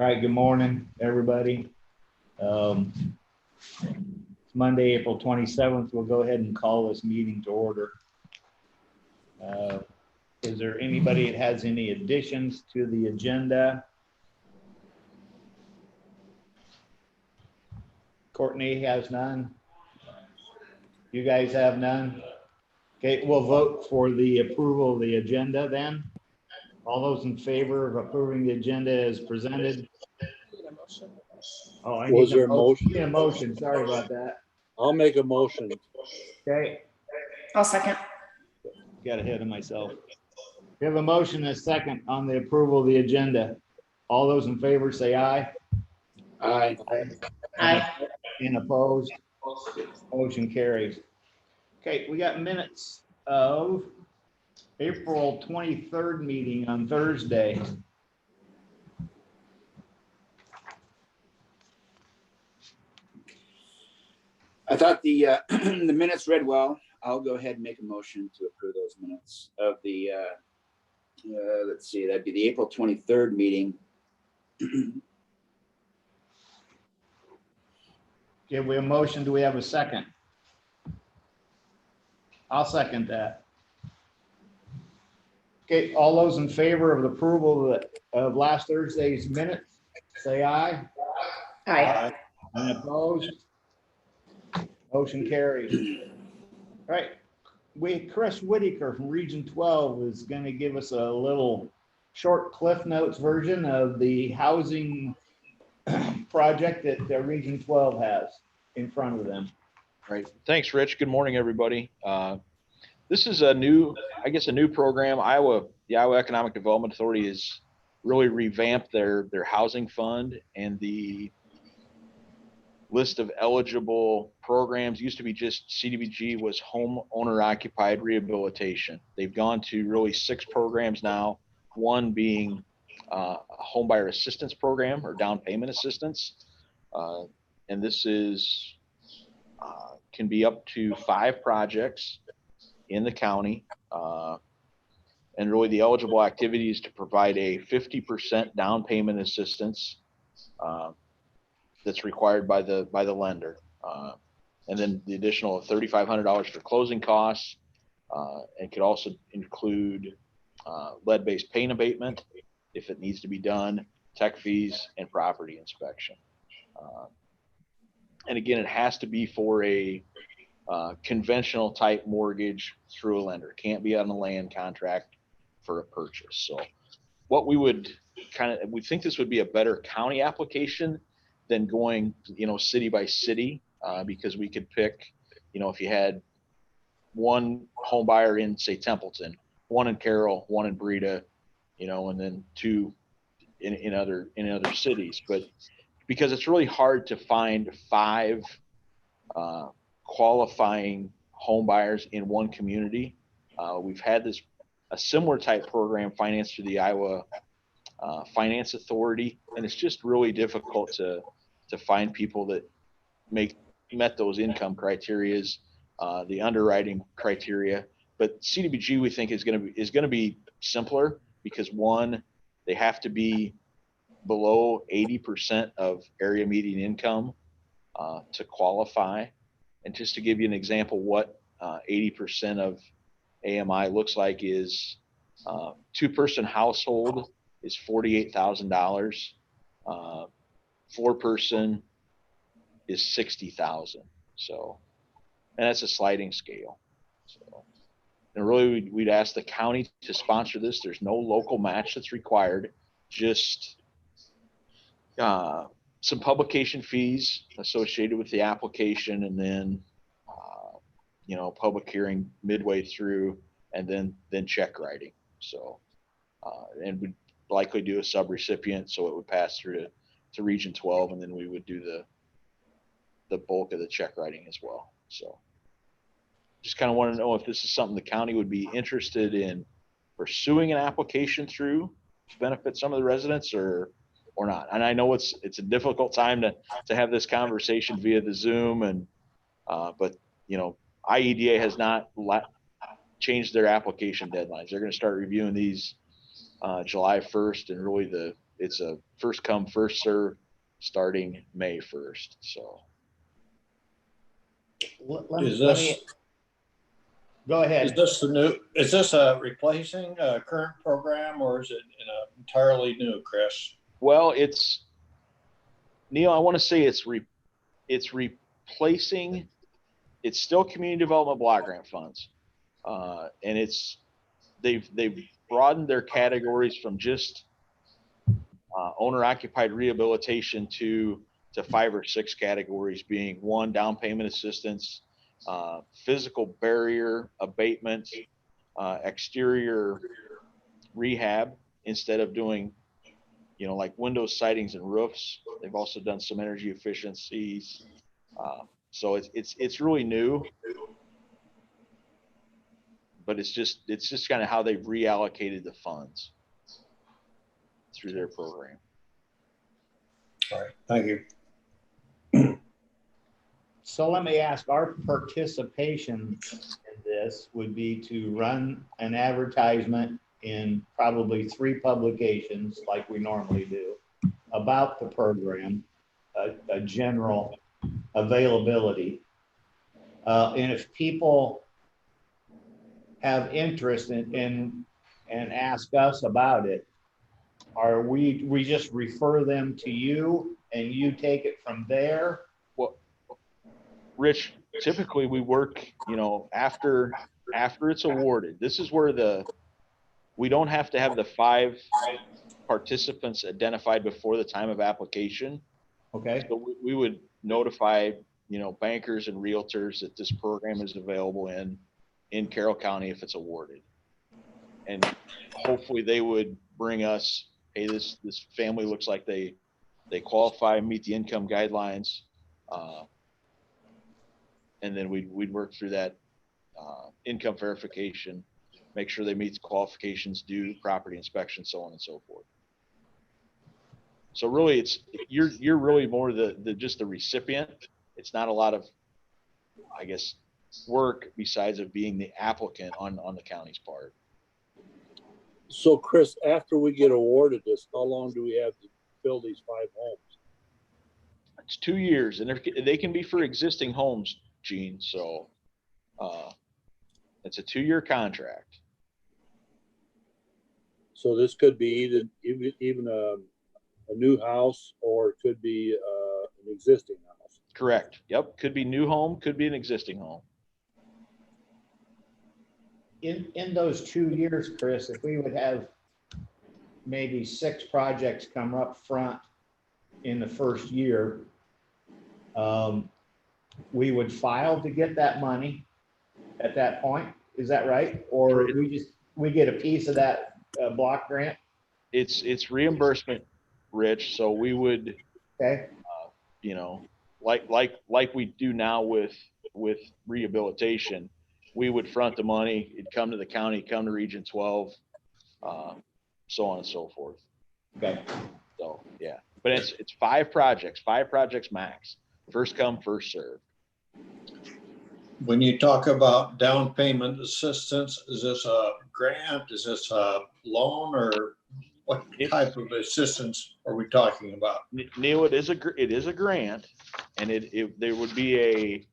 All right, good morning, everybody. It's Monday, April 27th. We'll go ahead and call this meeting to order. Is there anybody that has any additions to the agenda? Courtney has none. You guys have none? Okay, we'll vote for the approval of the agenda then. All those in favor of approving the agenda as presented? Oh, I Was need there a motion? need a motion. Sorry about that. I'll make a motion. Okay, I'll second. got ahead of myself. We have a motion and a second on the approval of the agenda. All those in favor say aye. Aye. Aye. And opposed? Motion carries. Okay, we got minutes of April 23rd meeting on Thursday. I thought the the minutes read well. I'll go ahead and make a motion to approve those minutes of the, let's see, that'd be the April 23rd meeting. Okay, we have a motion. Do we have a second? I'll second that. Okay, all those in favor of the approval of last Thursday's minutes, say aye. Aye. And opposed? Motion carries. All right, Chris Whitaker from Region 12 is going to give us a little short Cliff Notes version of the housing project that Region 12 has in front of them. Right. Thanks, Rich. Good morning, everybody. This is a new program. The Iowa Economic Development Authority has really revamped their housing fund, and the list of eligible programs used to be just CDBG was home owner occupied rehabilitation. They've gone to really 6 programs now, one being a home buyer assistance program or down payment assistance. And this is can be up to 5 projects in the county. And really the eligible activities to provide a 50% down payment assistance that's required by the lender. And then the additional $3,500 for closing costs, and could also include lead-based paint abatement if it needs to be done, tech fees, and property inspection. And again, it has to be for a conventional type mortgage through a lender. It can't be on a land contract for a purchase. So what we would we think this would be a better county application than going, city by city, because we could pick, if you had one home buyer in, say, Templeton, one in Carroll, one in Breda, and then 2 in other cities. But because it's really hard to find 5 qualifying home buyers in one community, we've had a similar type program financed through the Iowa Finance Authority, and it's just really difficult to find people that met those income criterias, the underwriting criteria. But CDBG, we think, is going to be simpler because, one, they have to be below 80% of area median income to qualify. And just to give you an example, what 80% of AMI looks like is 2-person household is $48,000. 4-person is $60,000. So, and that's a sliding scale. So, and really, we'd ask the county to sponsor this. There's no local match that's required. Just some publication fees associated with the application, and then public hearing midway through, and then check writing. So and we'd likely do a subrecipient, so it would pass through to Region 12, and then we would do the bulk of the check writing as well. So just kind of want to know if this is something the county would be interested in pursuing an application through to benefit some of the residents, or not. And I know it's a difficult time to have this conversation via the Zoom, and but IEDA has not changed their application deadlines. They're going to start reviewing these July 1st, and really it's a first come, first serve starting May 1st. So Is let me, this, go ahead. is this a replacing a current program, or is it in a entirely new, Chris? well, it's Neil. I want to say it's replacing. It's still community development block grant funds, and they've broadened their categories from just owner occupied rehabilitation to 5 or 6 categories, being 1, down payment assistance, physical barrier abatement, exterior rehab, instead of doing, like windows, sidings, and roofs. They've also done some energy efficiencies. So it's really new, but it's just kind of how they've reallocated the funds through their program. All right, thank you. So let me ask, our participation in this would be to run an advertisement in probably 3 publications like we normally do about the program, a general availability. And if people have interest in and ask us about it, are we just refer them to you and you take it from there? Well, Rich, typically we work, after it's awarded. This is where we don't have to have the 5 participants identified before the time of application. Okay. So we would notify, bankers and realtors that this program is available in Carroll County if it's awarded. And hopefully they would bring us, hey, this family looks like they qualify, meet the income guidelines. And then we'd work through that income verification, make sure they meet the qualifications, do property inspection, so on and so forth. So really, you're really more just the recipient. It's not a lot of, I guess, work besides of being the applicant on the county's part. So Chris, after we get awarded this, how long do we have to fill these 5 homes? It's 2 years, and they can be for existing homes, Gene. So it's a 2-year contract. So this could be even a new house, or it could be an existing house. Correct. Yep. Could be new home, could be an existing home. In those 2 years, Chris, if we would have maybe 6 projects come up front in the first year, we would file to get that money at that point. Is that right? Or we get a piece of that block grant? It's reimbursement, Rich. So we would, Okay. like we do now with rehabilitation, we would front the money. It'd come to the county, come to Region 12, so on and so forth. Okay. So yeah, but it's 5 projects max. First come, first serve. When you talk about down payment assistance, is this a grant? Is this a loan, or what type of assistance are we talking about? Neil, it is a grant, and there would be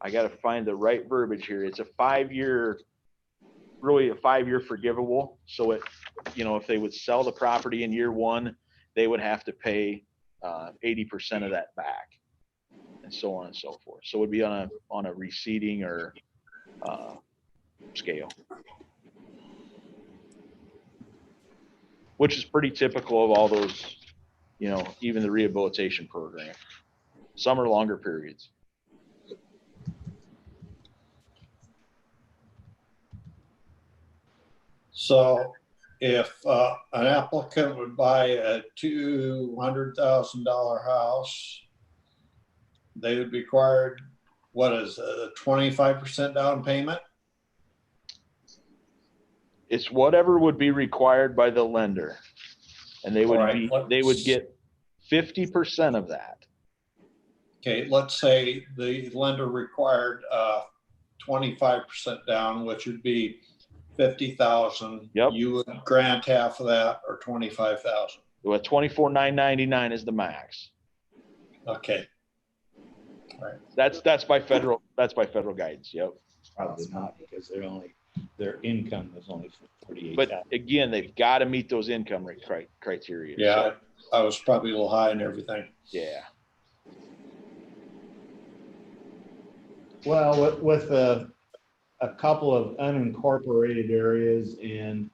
I got to find the right verbiage here. It's a 5-year, really a 5-year forgivable. So if they would sell the property in year 1, they would have to pay 80% of that back, and so on and so forth. So it would be on a receding or scale, which is pretty typical of all those, even the rehabilitation program. Some are longer periods. So if an applicant would buy a $200,000 house, they would be required, what is a 25% down payment? It's whatever would be required by the lender, and they would get 50% of that. Okay, let's say the lender required 25% down, which would be 50,000. Yep. You would grant half of that, or 25,000. With 24,999 is the max. Okay. That's by federal guidance. Yep. Probably not, because their income is only But 48,000. again, they've got to meet those income criteria. Yeah, So, I was probably a little high and everything. yeah. Well, with a couple of unincorporated areas and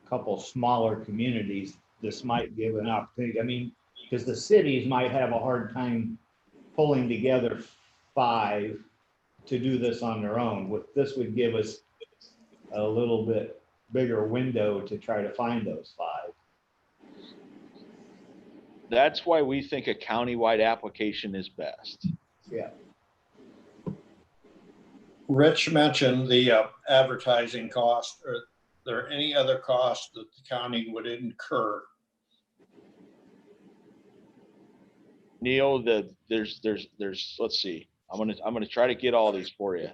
a couple smaller communities, this might give an opportunity. I mean, because the cities might have a hard time pulling together 5 to do this on their own. This would give us a little bit bigger window to try to find those 5. That's why we think a countywide application is best. Yeah. Rich mentioned the advertising cost. Are there any other costs that the county would incur? Neil, there's let's see. I'm gonna try to get all these for you.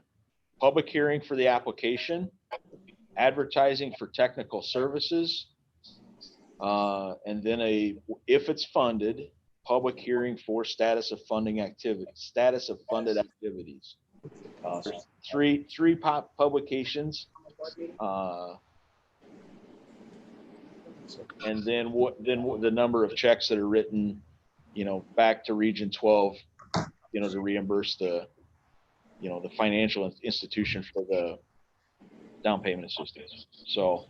Public hearing for the application, advertising for technical services, and then if it's funded, public hearing for status of funded activities. Cost. Three publications, and then the number of checks that are written, back to Region 12, to reimburse the financial institution for the down payment assistance. So,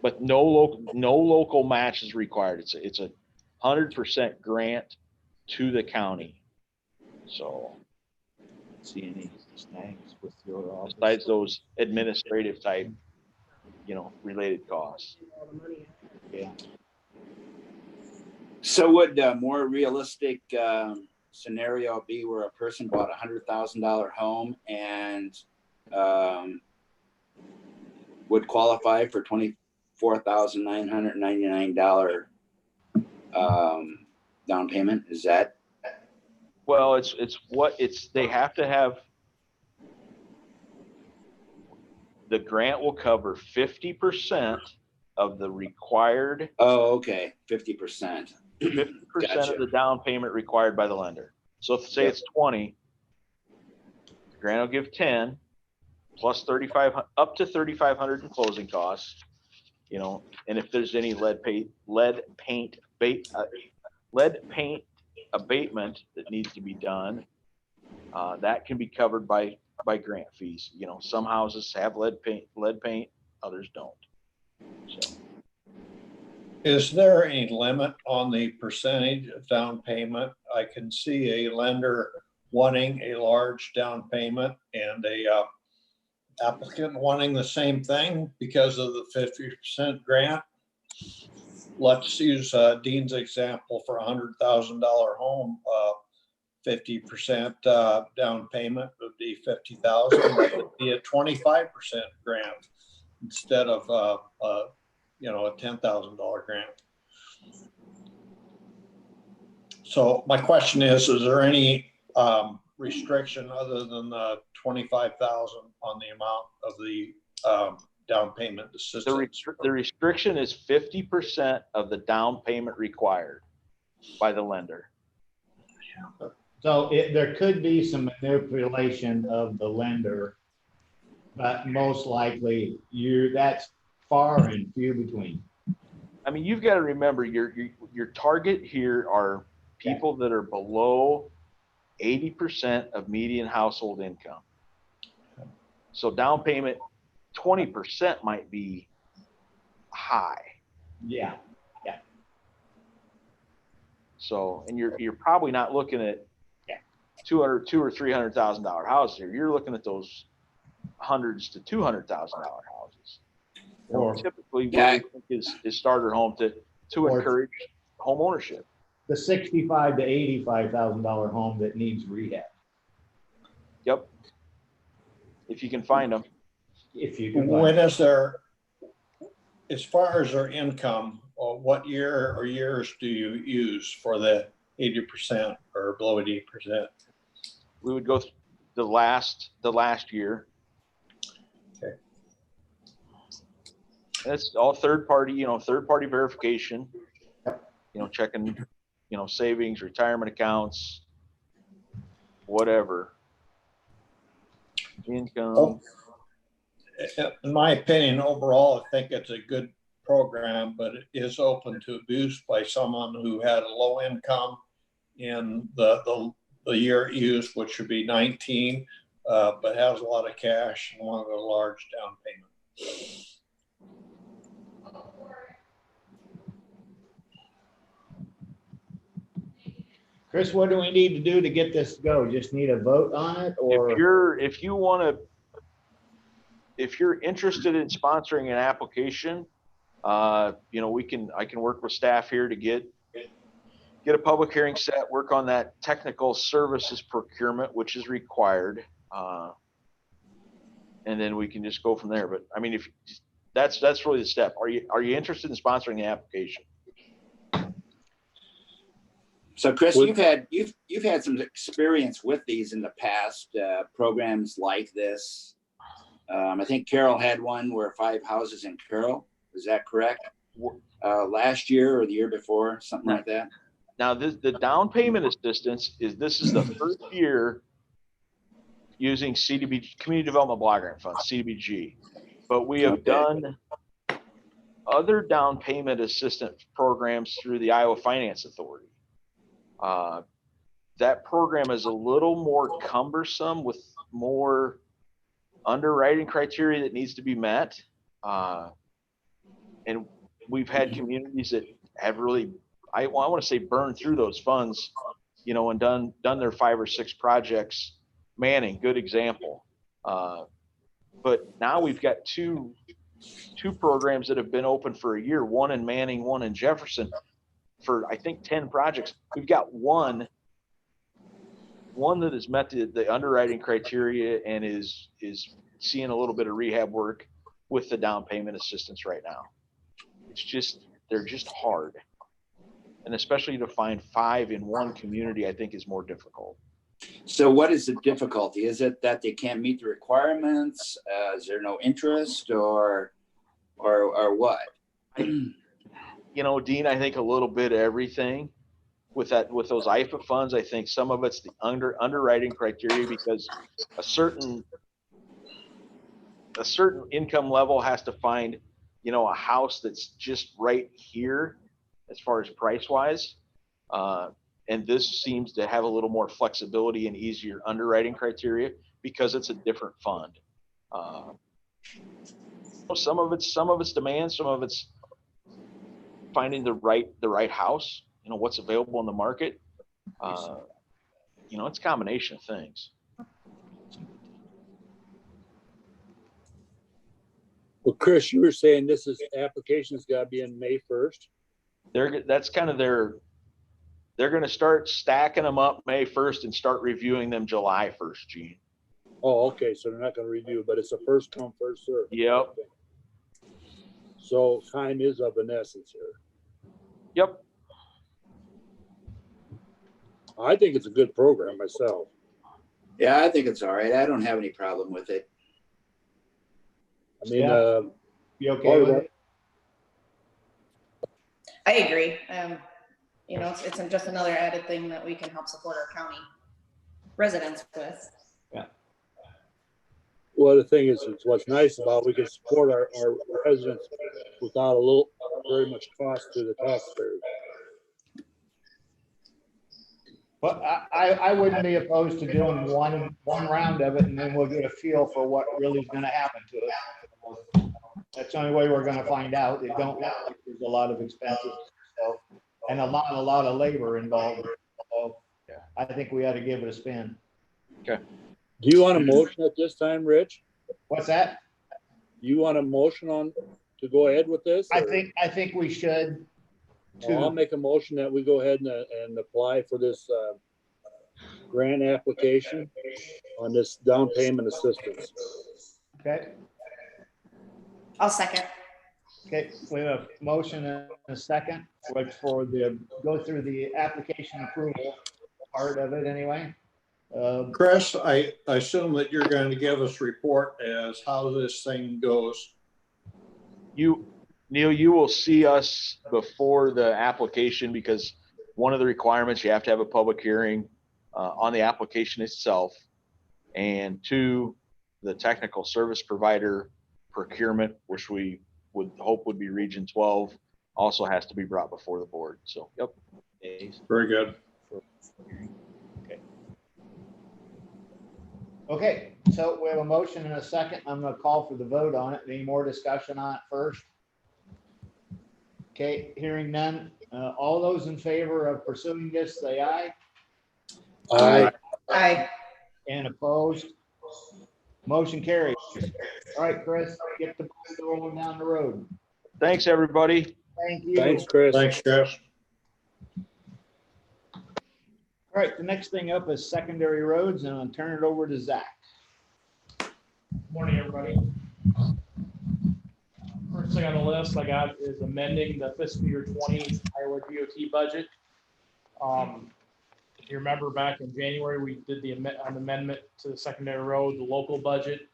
but no local match is required. It's a 100% grant to the county. So, See any snags with your office? besides those administrative type, related costs. Yeah. So would a more realistic scenario be where a person bought $100,000 home and would qualify for $24,999 down payment? Is that? Well, they have to have, the grant will cover 50% of the required, Oh, okay, 50%. 50% Gotcha. of the down payment required by the lender. So if say it's 20, the grant will give 10 plus 35, up to 3,500 in closing costs, and if there's any lead paint abatement that needs to be done, that can be covered by grant fees. Some houses have lead paint, others don't. So, Is there any limit on the percentage of down payment? I can see a lender wanting a large down payment and a applicant wanting the same thing because of the 50% grant. Let's use Dean's example for $100,000 home. 50% down payment would be $50,000. That would be a 25% grant instead of a $10,000 grant. So my question is there any restriction other than the 25,000 on the amount of the down payment assistance? the restriction is 50% of the down payment required by the lender. So there could be some manipulation of the lender, but most likely that's far and few between. I mean, you've got to remember your target here are people that are below 80% of median household income. So down payment 20% might be high. Yeah. So, and you're probably not looking at $200,000 or $300,000 houses here. You're looking at those hundreds to $200,000 houses. Or typically what we think is starter home to encourage home ownership. The $65,000 to $85,000 home that needs rehab. Yep. If you can find them. If you can. When is there, as far as their income, what year or years do you use for the 80% or below 80%? We would go the last year. Okay. That's all third party verification, checking, savings, retirement accounts, whatever. Income. In my opinion, overall, I think it's a good program, but it is open to abuse by someone who had a low income in the year used, which should be 19, but has a lot of cash and wanted a large down payment. Chris, what do we need to do to get this to go? Just need a vote on it, or? If you're interested in sponsoring an application, I can work with staff here to get a public hearing set, work on that technical services procurement, which is required. And then we can just go from there. But I mean, if that's really the step. Are you interested in sponsoring the application? So Chris, you've had some experience with these in the past, programs like this. I think Carroll had one where 5 houses in Carroll. Is that correct? Last year or the year before, something like that. Now, the down payment assistance this is the first year using CDBG, Community Development Block Grant Fund, CDBG. But we have done other down payment assistance programs through the Iowa Finance Authority. That program is a little more cumbersome with more underwriting criteria that needs to be met. And we've had communities that have really, I want to say, burned through those funds, and done their 5 or 6 projects. Manning, good example. But now we've got two programs that have been open for a year, one in Manning, one in Jefferson, for I think 10 projects. We've got one that has met the underwriting criteria and is seeing a little bit of rehab work with the down payment assistance right now. They're just hard. And especially to find 5 in one community, I think is more difficult. So what is the difficulty? Is it that they can't meet the requirements? Is there no interest or what? Dean, I think a little bit of everything with those IFA funds. I think some of it's the underwriting criteria, because a certain income level has to find, a house that's just right here as far as price wise. And this seems to have a little more flexibility and easier underwriting criteria because it's a different fund. Some of it's demand, some of it's finding the right house, what's available in the market. It's a combination of things. Well, Chris, you were saying this application's got to be in May 1st. That's kind of they're going to start stacking them up May 1st and start reviewing them July 1st, Gene. Oh, okay. So they're not going to review, but it's a first come, first serve. Yep. Okay. So time is of an essence here. Yep. I think it's a good program myself. Yeah, I think it's all right. I don't have any problem with it. I mean, You okay with it? I agree. It's just another added thing that we can help support our county residents with. well, the thing is, it's what's nice about we can support our residents without very much cost to the taxpayers. Well, I wouldn't be opposed to doing one round of it, and then we'll get a feel for what really is going to happen to us. That's the only way we're going to find out. It don't look like there's a lot of expenses, and a lot of labor involved. So I think we ought to give it a spin. Okay. Do you want a motion at this time, Rich? What's that? You want a motion to go ahead with this? I think we should. Well, I'll make a motion that we go ahead and apply for this grant application on this down payment assistance. Okay. I'll second. Okay, we have a motion and a second, which go through the application approval part of it anyway. Chris, I assume that you're going to give us a report as how this thing goes. Neil, you will see us before the application because one of the requirements, you have to have a public hearing on the application itself. And two, the technical service provider procurement, which we would hope would be Region 12, also has to be brought before the board. So, yep. Very good. Okay, so we have a motion and a second. I'm gonna call for the vote on it. Any more discussion on it first? Okay, hearing none. All those in favor of pursuing this, say aye. Aye. Aye. And opposed? Motion carries. All right, Chris, get the ball rolling down the road. Thanks, everybody. Thank you. Thanks, Chris. Thanks, Chris. All right, the next thing up is secondary roads, and I'll turn it over to Zach. Morning, everybody. First thing on the list I got is amending the fiscal year 20 Iowa DOT budget. If you remember back in January, we did an amendment to the secondary road, the local budget.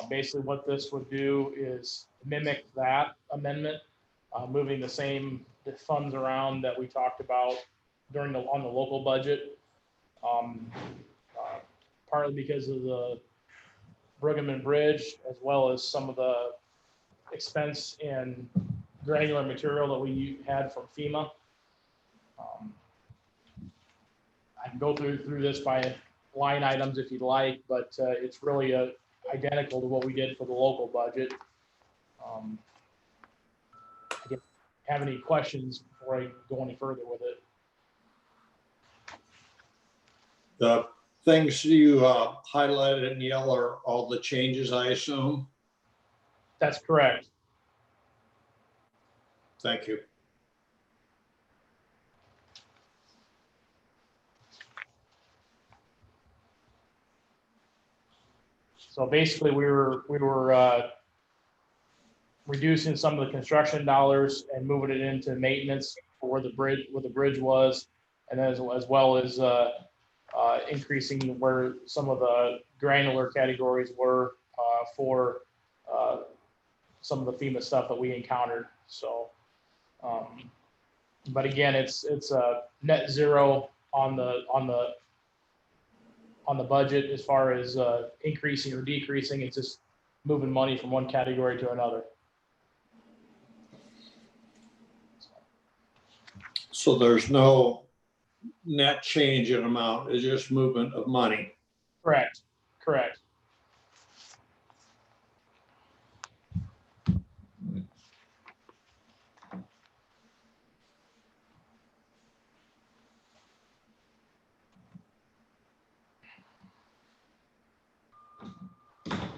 Basically what this would do is mimic that amendment, moving the funds around that we talked about on the local budget. Partly because of the Bruggeman Bridge, as well as some of the expense in granular material that we had from FEMA. I can go through this by line items if you'd like, but it's really identical to what we did for the local budget. I didn't have any questions before I go any further with it. The things you highlighted in yellow are all the changes, I assume. That's correct. Thank you. So basically, we were reducing some of the construction dollars and moving it into maintenance for where the bridge was, and then as well as increasing where some of the granular categories were for some of the FEMA stuff that we encountered. So, but again, it's a net zero on the budget as far as increasing or decreasing. It's just moving money from one category to another. So there's no net change in amount, it's just movement of money. Correct.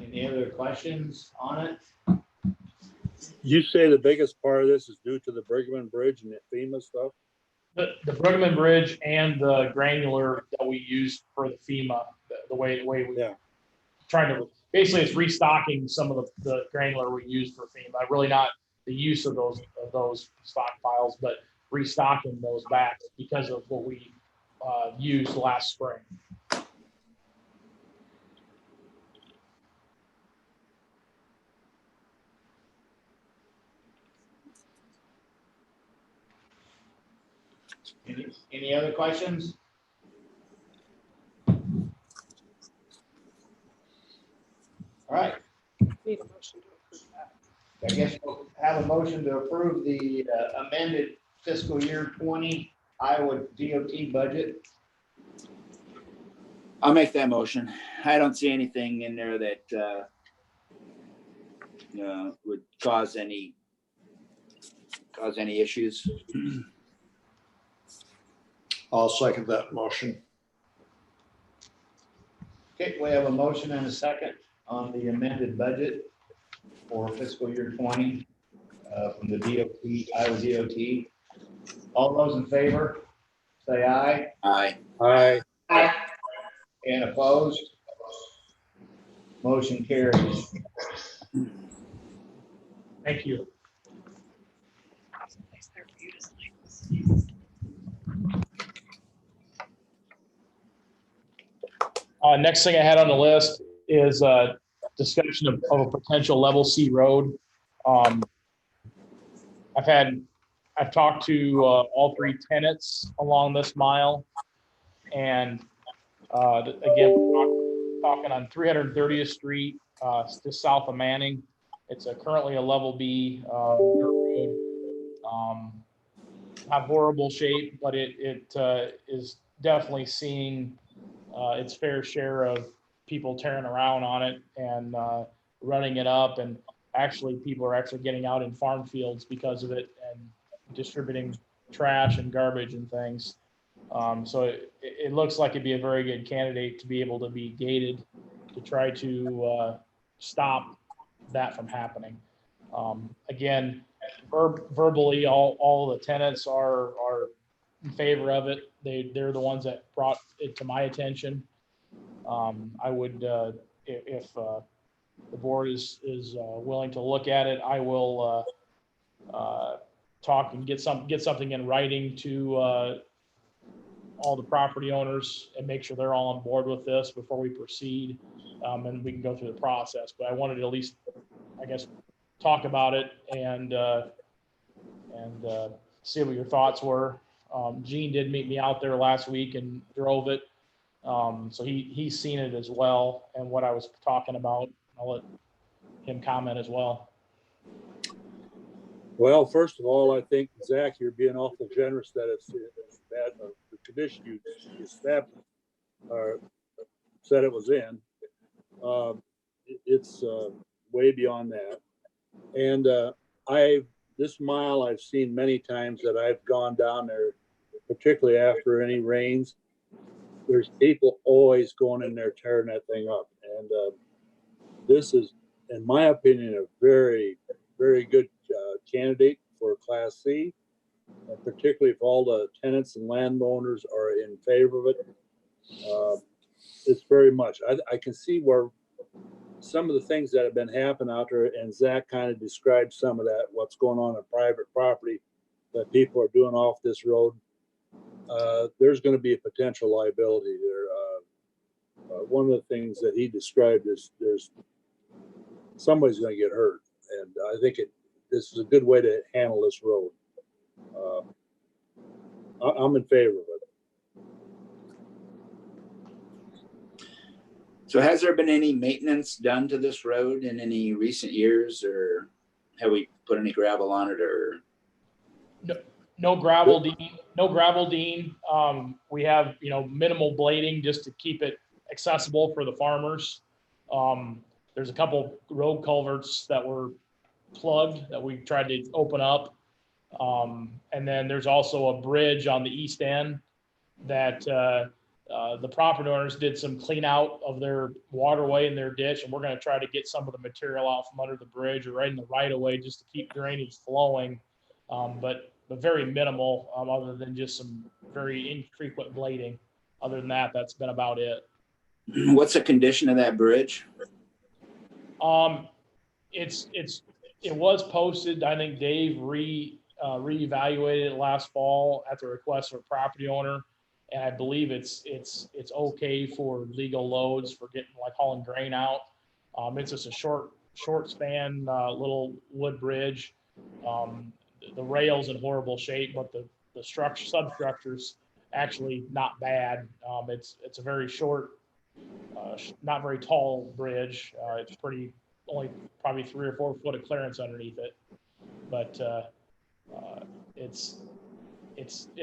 Any other questions on it? You say the biggest part of this is due to the Brigman Bridge and the FEMA stuff? The Bruggeman Bridge and the granular that we used for the FEMA, the way we trying to, basically it's restocking some of the granular we used for FEMA, really not the use of those stockpiles, but restocking those back because of what we used last spring. Any other questions? All right. Need a motion to approve that. I guess we'll have a motion to approve the amended fiscal year 20 Iowa DOT budget. I'll make that motion. I don't see anything in there that would cause any issues. I'll second that motion. Okay, we have a motion and a second on the amended budget for fiscal year 20 from the DOT, Iowa DOT. All those in favor, say aye. Aye. Aye. Aye. And opposed? Motion carries. Thank you. Someplace there for you to sign. Next thing I had on the list is discussion of a potential level C road. I've talked to all three tenants along this mile, and again, talking on 330th Street, just south of Manning. It's currently a level B dirt road. Not horrible shape, but it is definitely seeing its fair share of people tearing around on it and running it up. And actually, people are actually getting out in farm fields because of it and distributing trash and garbage and things. So it looks like it'd be a very good candidate to be able to be gated to try to stop that from happening. Again, verbally, all the tenants are in favor of it. They're the ones that brought it to my attention. I would, if the board is willing to look at it, I will talk and get something in writing to all the property owners and make sure they're all on board with this before we proceed, and we can go through the process. But I wanted to at least, I guess, talk about it and see what your thoughts were. Gene did meet me out there last week and drove it. So he's seen it as well and what I was talking about. I'll let him comment as well. Well, first of all, I think, Zach, you're being awful generous that it's that the condition you established or said it was in. It's way beyond that. And this mile I've seen many times that I've gone down there, particularly after any rains. There's people always going in there tearing that thing up. And this is, in my opinion, a very, very good candidate for Class C, and particularly if all the tenants and landowners are in favor of it. It's very much, I can see where some of the things that have been happening out there, and Zach kind of described some of that, what's going on in private property that people are doing off this road. There's going to be a potential liability there. One of the things that he described is somebody's going to get hurt, and I think this is a good way to handle this road. I'm in favor of it. So has there been any maintenance done to this road in any recent years, or have we put any gravel on it, or? No gravel, Dean. No gravel, Dean. We have, minimal blading just to keep it accessible for the farmers. There's a couple road culverts that were plugged that we tried to open up. And then there's also a bridge on the east end that the property owners did some clean out of their waterway and their ditch. And we're going to try to get some of the material out from under the bridge or right in the right of way just to keep drainage flowing. But very minimal, other than just some very infrequent blading. Other than that, that's been about it. What's the condition of that bridge? It was posted. I think Dave reevaluated it last fall at the request of a property owner, and I believe it's okay for legal loads for getting, like, hauling grain out. It's just a short span little wood bridge. The rail's in horrible shape, but the substructure's actually not bad. It's a very short, not very tall bridge. It's only probably 3 or 4 foot of clearance underneath it, but it's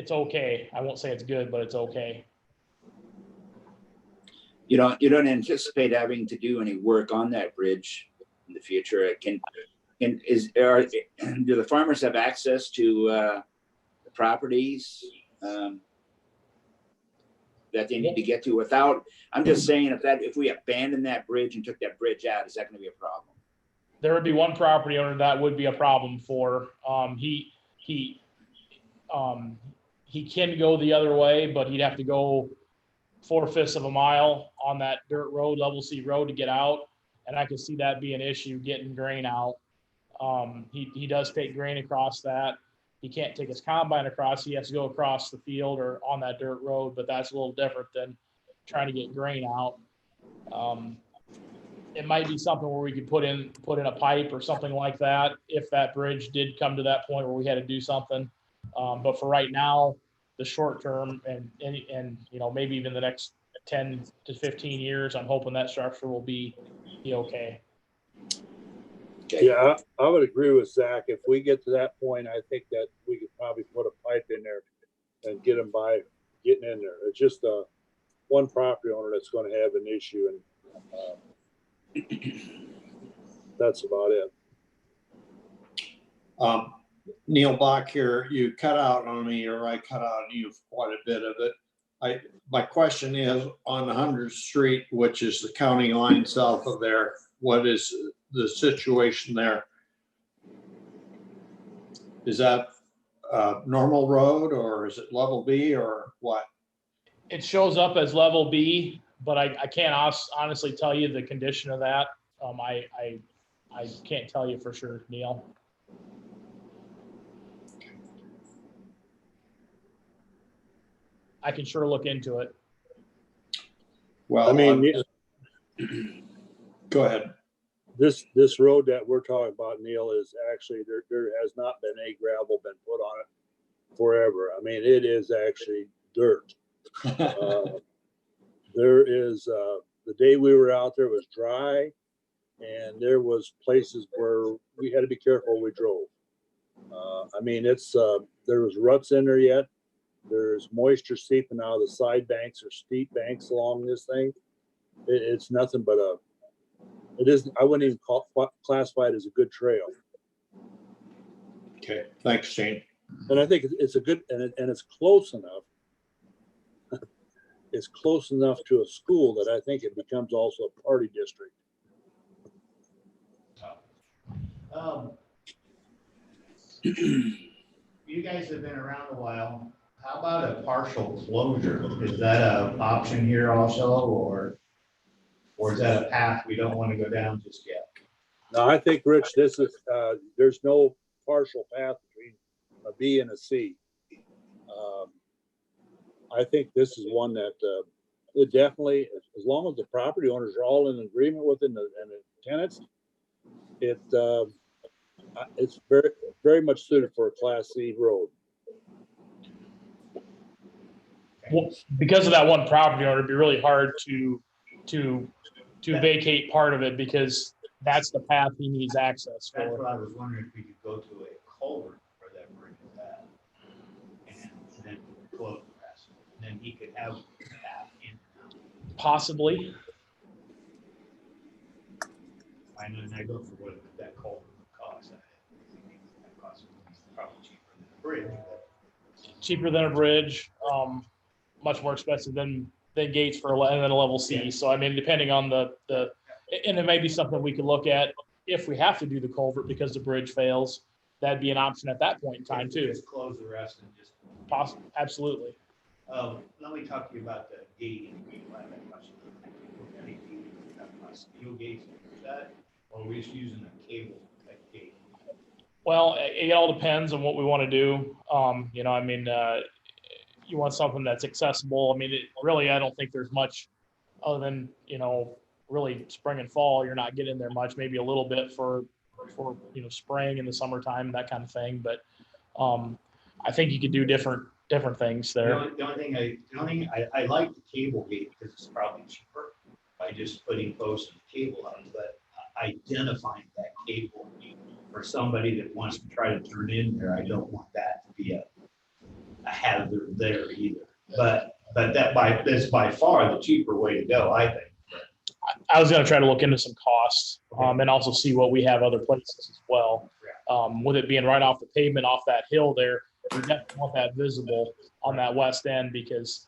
okay. I won't say it's good, but it's okay. You don't anticipate having to do any work on that bridge in the future? Do the farmers have access to the properties that they need to get to without? I'm just saying, if we abandon that bridge and took that bridge out, is that going to be a problem? There would be one property owner that would be a problem for. He can go the other way, but he'd have to go 4/5 of a mile on that dirt road, level C road, to get out. And I could see that be an issue getting grain out. He does take grain across that. He can't take his combine across. He has to go across the field or on that dirt road, but that's a little different than trying to get grain out. it might be something where we could put in a pipe or something like that if that bridge did come to that point where we had to do something. But for right now, the short term and you know, maybe even the next 10 to 15 years, I'm hoping that structure will be okay. Okay. Yeah, I would agree with Zach. If we get to that point, I think that we could probably put a pipe in there and get them by getting in there. It's just one property owner that's going to have an issue, and that's about it. Neil Bach here, you cut out on me, or I cut out on you quite a bit of it. My question is on 100th Street, which is the county line south of there, what is the situation there? Is that a normal road, or is it level B, or what? It shows up as level B, but I can't honestly tell you the condition of that. I can't tell you for sure, Neil. I can sure look into it. Well, I mean, go ahead. This road that we're talking about, Neil, is actually there has not been any gravel been put on it forever. I mean, it is actually dirt. There is the day we were out there, it was dry, and there was places where we had to be careful we drove. I mean, it's there was ruts in there yet. There's moisture seeping out of the side banks or steep banks along this thing. It's nothing but it isn't, I wouldn't even classify it as a good trail. Okay, thanks, Shane. And I think it's a good, and it's close enough. It's close enough to a school that I think it becomes also a party district. You guys have been around a while. How about a partial closure? Is that an option here also, or is that a path we don't want to go down just yet? No, I think, Rich, this is, there's no partial path between a B and a C. I think this is one that it definitely, as long as the property owners are all in agreement with it and the tenants, it's very, very much suited for a Class C road. Well, because of that one property owner, it'd be really hard to vacate part of it because that's the path he needs access That's for. what I was wondering, if we could go to a culvert where that bridge is at. And then close the rest. And then he could have that in and out. Possibly. I know, and I go for what that culvert would cost. That costs probably cheaper than the bridge, but Cheaper than a bridge, much more expensive than gates for and then a level C. Yeah. So I mean, depending on the and it may be something we could look at if we have to do the culvert because the bridge fails. That'd be an option at that point in time too. just close the rest and just. Absolutely. Let me talk to you about the gating. Steel gates, that, or are we just using a cable type gate? Well, it all depends on what we want to do. You know, I mean, you want something that's accessible. I mean, really, I don't think there's much other than, you know, really spring and fall. You're not getting there much, maybe a little bit for, you know, spring in the summertime, that kind of thing. But I think you could do different things there. The only thing I like the cable gate because it's probably cheaper by just putting posts and cable on, but identifying that cable for somebody that wants to try to turn in there, I don't want that to be a hazard there either. But that's by far the cheaper way to go, I think. I was going to try to look into some costs and also see what we have other places as well. With it being right off the pavement, off that hill there, we definitely want that visible on that west end because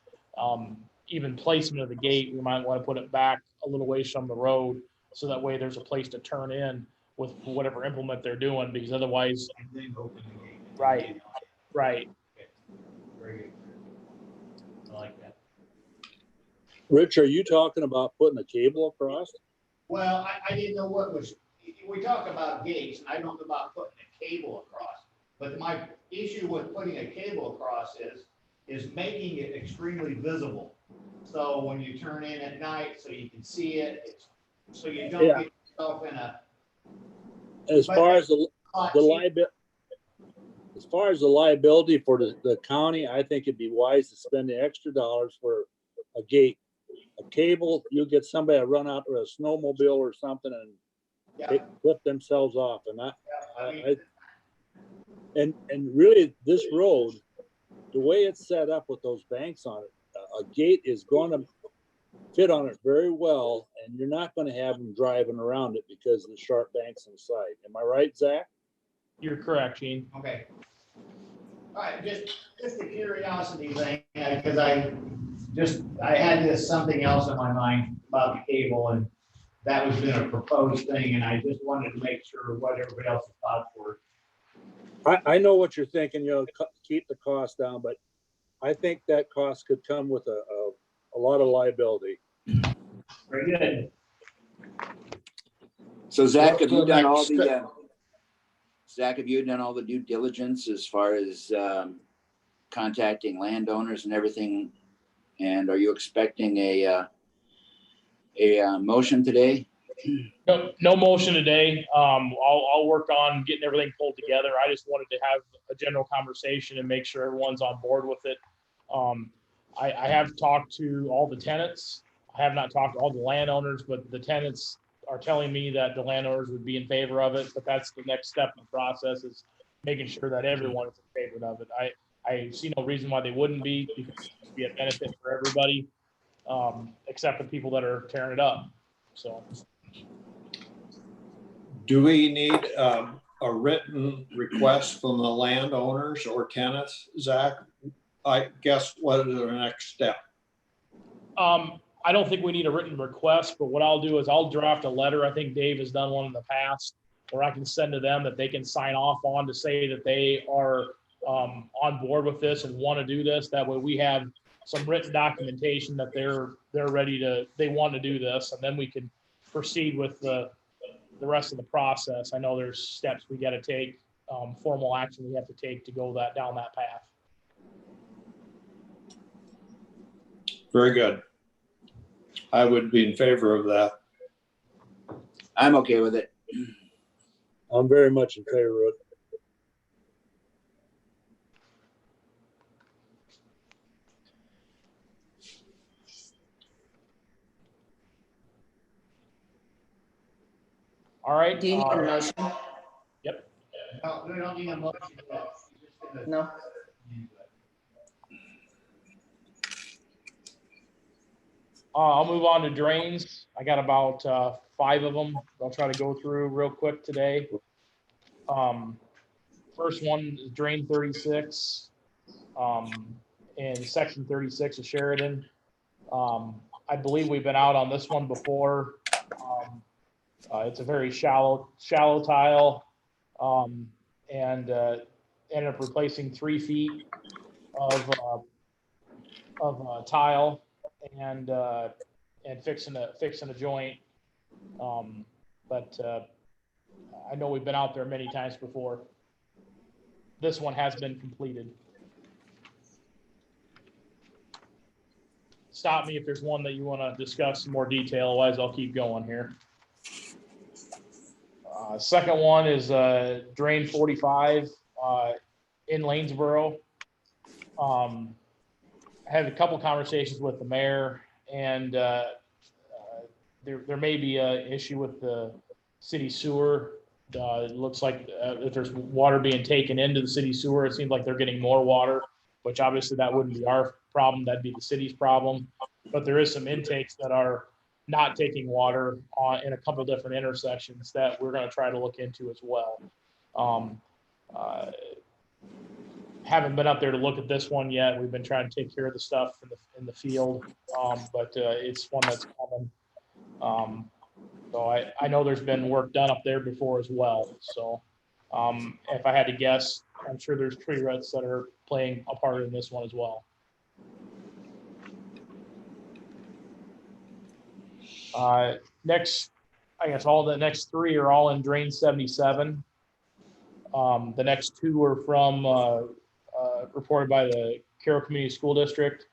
even placement of the gate, we might want to put it back a little ways from the road so that way there's a place to turn in with whatever implement they're doing because otherwise. And then open the gate. Right. Right. Okay. Very good. I like that. Rich, are you talking about putting a cable across? Well, I didn't know what was, we talk about gates, and I don't know about putting a cable across. But my issue with putting a cable across is making it extremely visible. So when you turn in at night, so you can see it, So you don't Yeah. get yourself in a. As far as the hot liability, as far as the liability for the county, I think it'd be wise to spend the extra dollars for a gate. A cable, you get somebody to run out or a snowmobile or something and Yeah, flip themselves off. And I mean, and really this road, the way it's set up with those banks on it, a gate is going to fit on it very well, and you're not going to have them driving around it because of the sharp banks inside. Am I right, Zach? You're correct, Gene. okay. All right, just a curiosity thing, because I had this something else in my mind about the cable, and that was been a proposed thing, and I just wanted to make sure what everybody else's thoughts were. I know what you're thinking, keep the cost down, but I think that cost could come with a lot of liability. Very good. So Zach, What's have you the done all next the, step? Zach, have you done all the due diligence as far as contacting landowners and everything? And are you expecting a motion today? No motion today. I'll work on getting everything pulled together. I just wanted to have a general conversation and make sure everyone's on board with it. I have talked to all the tenants. I have not talked to all the landowners, but the tenants are telling me that the landowners would be in favor of it. But that's the next step in the process, is making sure that everyone is in favor of it. I see no reason why they wouldn't be, because it would be a benefit for everybody, except the people that are tearing it up. So. Do we need a written request from the landowners or tenants, Zach? I guess what is the next step? I don't think we need a written request, but what I'll do is I'll draft a letter. I think Dave has done one in the past, where I can send to them that they can sign off on to say that they are on board with this and want to do this. That way we have some written documentation that they're ready to, they want to do this, and then we can proceed with the rest of the process. I know there's steps we got to take, formal action we have to take to go down that path. Very good. I would be in favor of that. I'm okay with it. I'm very much in favor of it. All right. Do you need a motion? Yep. No, we don't need a motion. Yet. You're just gonna- No. I'll move on to drains. I got about 5 of them. I'll try to go through real quick today. First one is drain 36 in section 36 of Sheridan. I believe we've been out on this one before. It's a very shallow tile, and ended up replacing 3 feet of tile and fixing a joint. But I know we've been out there many times before. This one has been completed. Stop me if there's one that you want to discuss in more detail. Otherwise, I'll keep going here. Second one is drain 45 in Lanesboro. I had a couple conversations with the mayor, and there may be an issue with the city sewer. It looks like if there's water being taken into the city sewer, it seems like they're getting more water, which obviously that wouldn't be our problem. That'd be the city's problem. But there is some intakes that are not taking water in a couple different intersections that we're going to try to look into as well. Haven't been up there to look at this one yet. We've been trying to take care of the stuff in the field, but it's one that's coming. So I know there's been work done up there before as well. So if I had to guess, I'm sure there's tree roots that are playing a part in this one as well. Next, I guess all the next 3 are all in drain 77. The next 2 are from reported by the Carroll Community School District.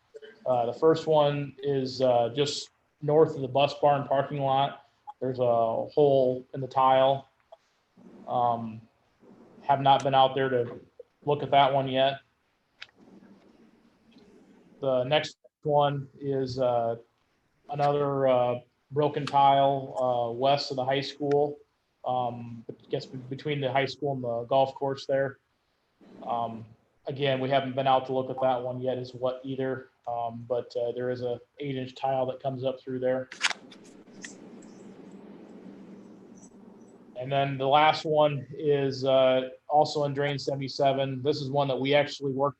The first one is just north of the bus barn parking lot. There's a hole in the tile. Have not been out there to look at that one yet. The next one is another broken tile west of the high school. I guess between the high school and the golf course there. Again, we haven't been out to look at that one yet as what either, but there is a 8-inch tile that comes up through there. And then the last one is also in drain 77. This is one that we actually went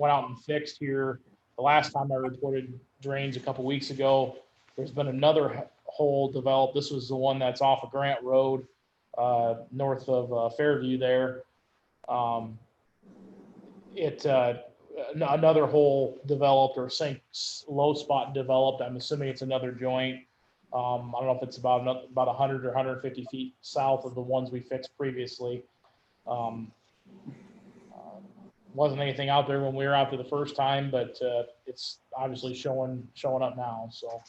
out and fixed here. The last time I reported drains a couple weeks ago, there's been another hole developed. This was the one that's off of Grant Road, north of Fairview there. Another hole developed, or sink low spot developed. I'm assuming it's another joint. I don't know if it's about 100 or 150 feet south of the ones we fixed previously. Wasn't anything out there when we were out there the first time, but it's obviously showing up now. So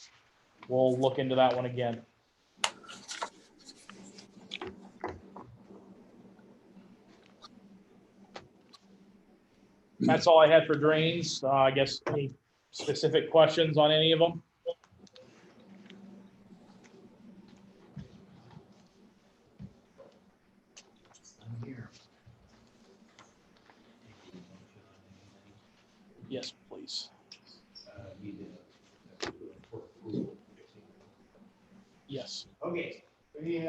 we'll look into that one again. That's all I had for drains. I guess any specific questions on any of them? Yes, please. Yes. Okay, any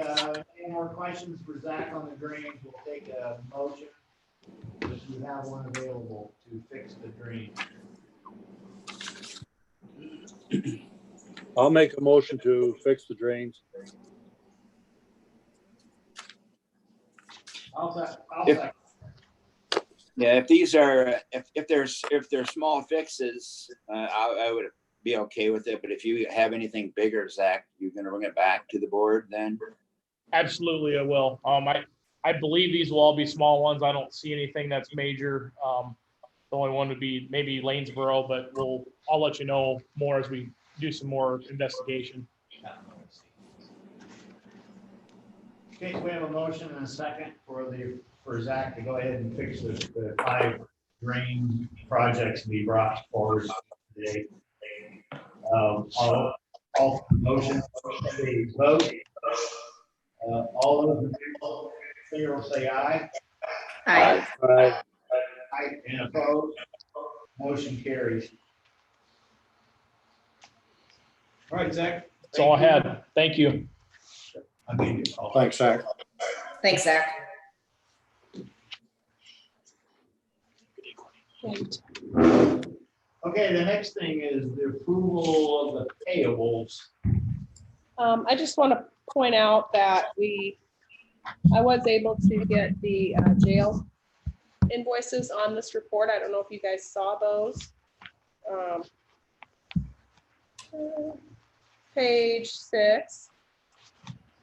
more questions for Zach on the drains? We'll take a motion if you have one available to fix the drain. I'll make a motion to fix the drains. I'll If- second. Yeah, if these are, if they're small fixes, I would be okay with it. But if you have anything bigger, Zach, you're gonna bring it back to the board then? Absolutely, I will. I believe these will all be small ones. I don't see anything that's major. The only one would be maybe Lanesboro, but I'll let you know more as we do some more investigation. Okay, we have a motion and a second for Zach to go ahead and fix the 5 drain projects to be brought forward today. All motion, the vote. All those in favor will say aye. Aye. Aye. Aye, and opposed. Motion carries. All right, Zach. That's all I had. Thank you. I'll give you a call. Thanks, Zach. Thanks, Zach. Okay, the next thing is the approval of the payables. I just want to point out that I was able to get the jail invoices on this report. I don't know if you guys saw those. Page 6.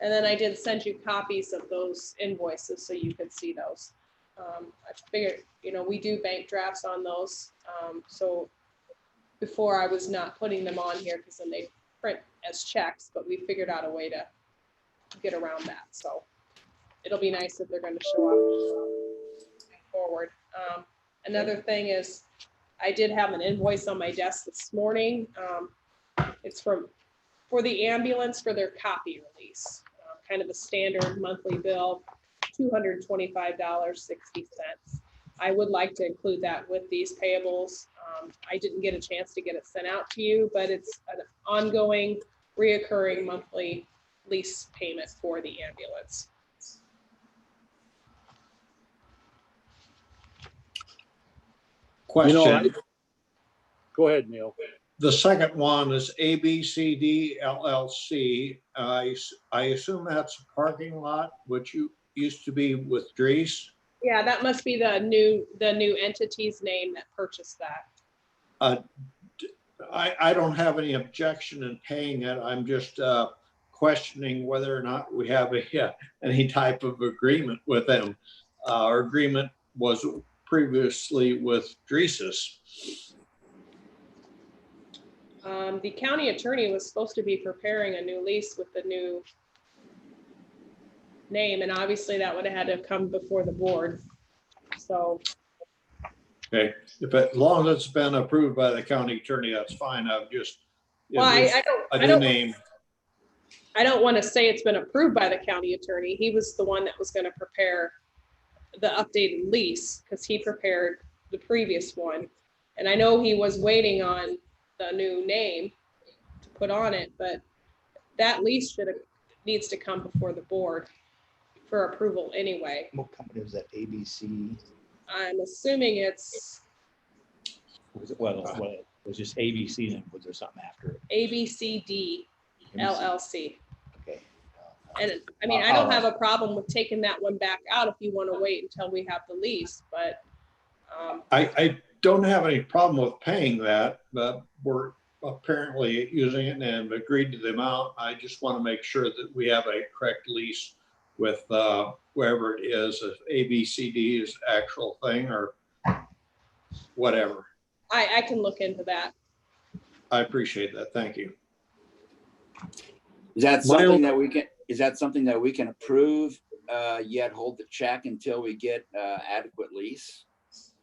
And then I did send you copies of those invoices so you could see those. I figured, we do bank drafts on those. So before I was not putting them on here because then they print as checks, but we figured out a way to get around that. So it'll be nice if they're going to show up forward. Another thing is I did have an invoice on my desk this morning. It's for the ambulance for their copy release, kind of a standard monthly bill, $225.60. I would like to include that with these payables. I didn't get a chance to get it sent out to you, but it's an ongoing, reoccurring monthly lease payment for the ambulance. Question. Go ahead, Neil. The second one is ABCD LLC. I assume that's a parking lot, which you used to be with Dries. Yeah, that must be the new entity's name that purchased that. I don't have any objection in paying it. I'm just questioning whether or not we have any type of agreement with them. Our agreement was previously with Dries's. The county attorney was supposed to be preparing a new lease with the new name, and obviously that would have had to come before the board. So, Okay, as long as it's been approved by the county attorney, that's fine. I've just. well, I A new name. don't want to say it's been approved by the county attorney. He was the one that was going to prepare the updated lease because he prepared the previous one. And I know he was waiting on the new name to put on it, but that lease needs to come before the board for approval anyway. What company was that? ABC? I'm assuming it's Was it, well, it was just ABC, and was there something after it? ABCD LLC. Okay. And I mean, I don't have a problem with taking that one back out if you want to wait until we have the lease, but. I don't have any problem with paying that, but we're apparently using it and agreed to the amount. I just want to make sure that we have a correct lease with whoever it is, if ABCD is the actual thing or whatever. I can look into that. I appreciate that. Thank you. Is that something that we can, is that something that we can approve, yet hold the check until we get adequate lease?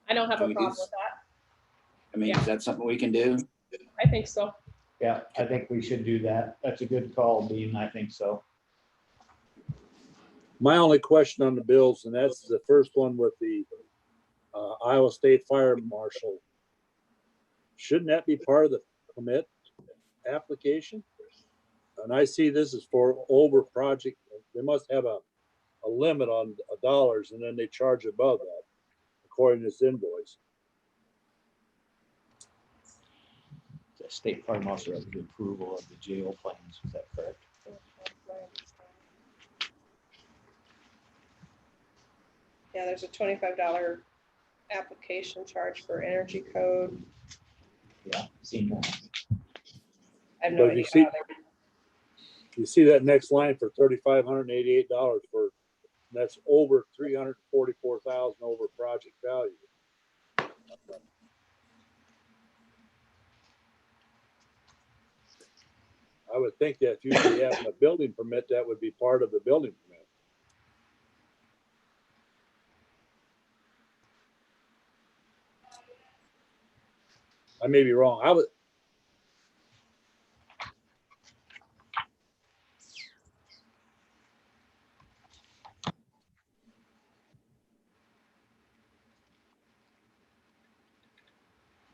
I don't have Can a we problem do- with that. I mean, Yeah. is that something we can do? I think so. Yeah, I think we should do that. That's a good call, Dean. I think so. My only question on the bills, and that's the first one with the Iowa State Fire Marshal. Shouldn't that be part of the permit application? And I see this is for over project. They must have a limit on dollars, and then they charge above that, according to this invoice. The state fire marshal has the approval of the jail plans, is that correct? Yeah, there's a $25 application charge for energy code. Yeah, seen that. I have no But you idea. see, you see that next line for $3,588 for, that's over 344,000 over project value. I would think that if you have a building permit, that would be part of the building permit. I may be wrong. I would.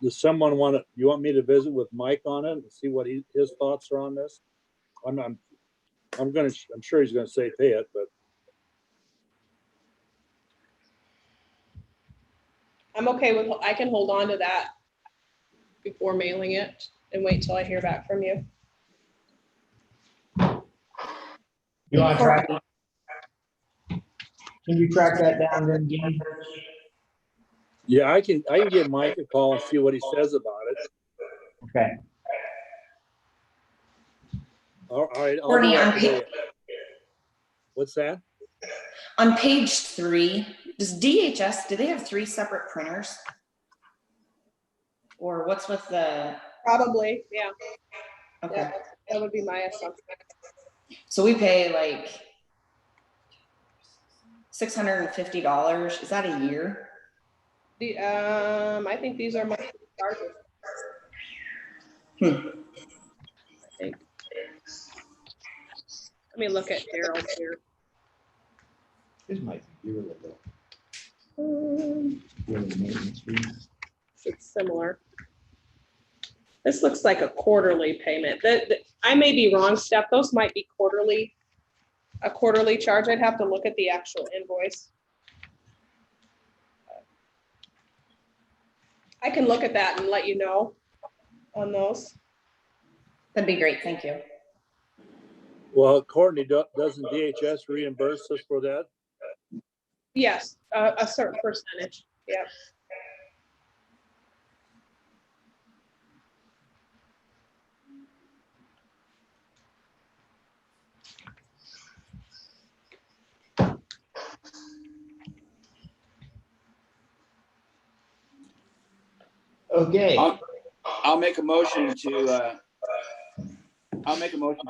Does someone want to, you want me to visit with Mike on it and see what his thoughts are on this? I'm sure he's gonna say pay it, but I'm okay with, I can hold on to that before mailing it and wait till I hear back from you. You want to track? Can you track that down then, Dean? yeah, I can give Mike a call and see what he says about it. Okay. All right. I'll do Courtney, that on today. What's that? On page 3, does DHS, do they have 3 separate printers? Or what's with the, Probably, yeah. okay. Yeah, that would be my assumption. So we pay like $650. Is that a year? I think these are my charges. Hmm. I think. Let me look at Carroll's here. This might be yearly though. Yearly maintenance fee. It's similar. This looks like a quarterly payment. I may be wrong, Steph. Those might be quarterly, a quarterly charge. I'd have to look at the actual invoice. I can look at that and let you know on those. That'd be great. Thank you. Well, Courtney, doesn't DHS reimburse us for that? Yes, a certain percentage. Yep. Okay. I'll make a motion to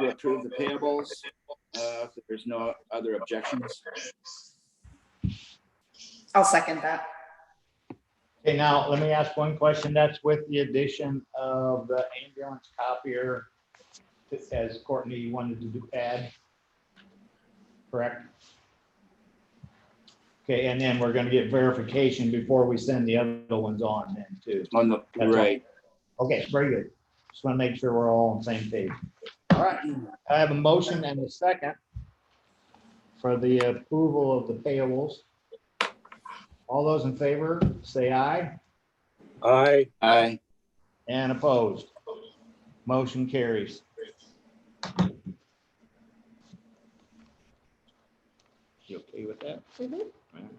approve the payables if there's no other objections. I'll second that. Okay, now let me ask one question. That's with the addition of the ambulance copier, as Courtney wanted to add. Correct? Okay, and then we're gonna get verification before we send the other ones on then too. On the, That's all. right. Okay, very good. Just want to make sure we're all on the same page. All right, I have a motion and a second for the approval of the payables. All those in favor, say aye. Aye. And opposed. Motion carries. You okay with that? Mhm. All right.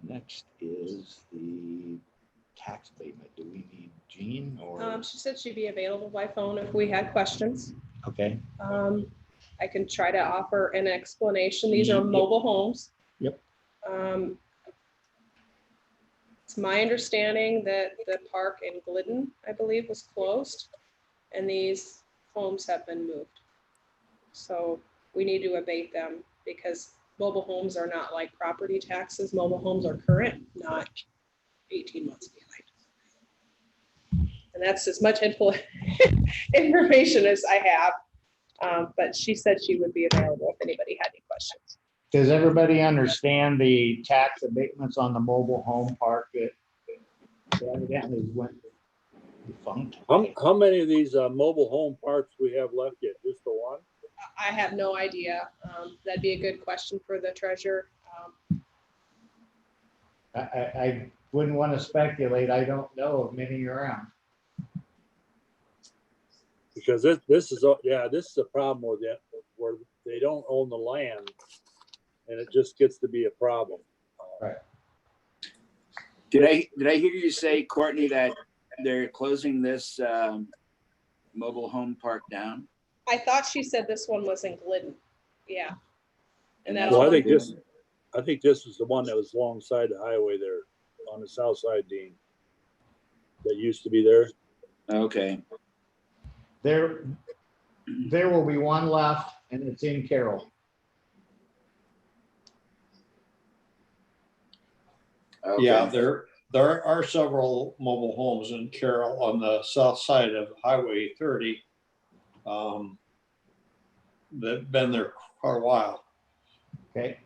Next is the tax abatement. Do we need Jean or? She said she'd be available by phone if we had questions. Okay, I can try to offer an explanation. These are Yep. mobile homes. Yep. It's my understanding that the park in Glidden, I believe, was closed, and these homes have been moved. So we need to abate them because mobile homes are not like property taxes. Mobile homes are current, not 18 months behind. And that's as much information as I have. But she said she would be available if anybody had any questions. does everybody understand the tax abatements on the mobile home park that evidently went defunct? How many of these mobile home parks we have left yet? Just the one? I have no idea. That'd be a good question for the treasurer. I wouldn't want to speculate. I don't know of many around. Because this is a problem with it, where they don't own the land, and it just gets to be a problem. Did I hear you say, Courtney, that they're closing this mobile home park down? I thought she said this one was in Glidden. Yeah. And that's Well, I one- think this is the one that was alongside the highway there on the south side, Dean. That used to be there. Okay. There will be one left and it's in Carroll. Okay. Yeah, there are several mobile homes in Carroll on the south side of Highway 30. That've been there quite a while. Okay.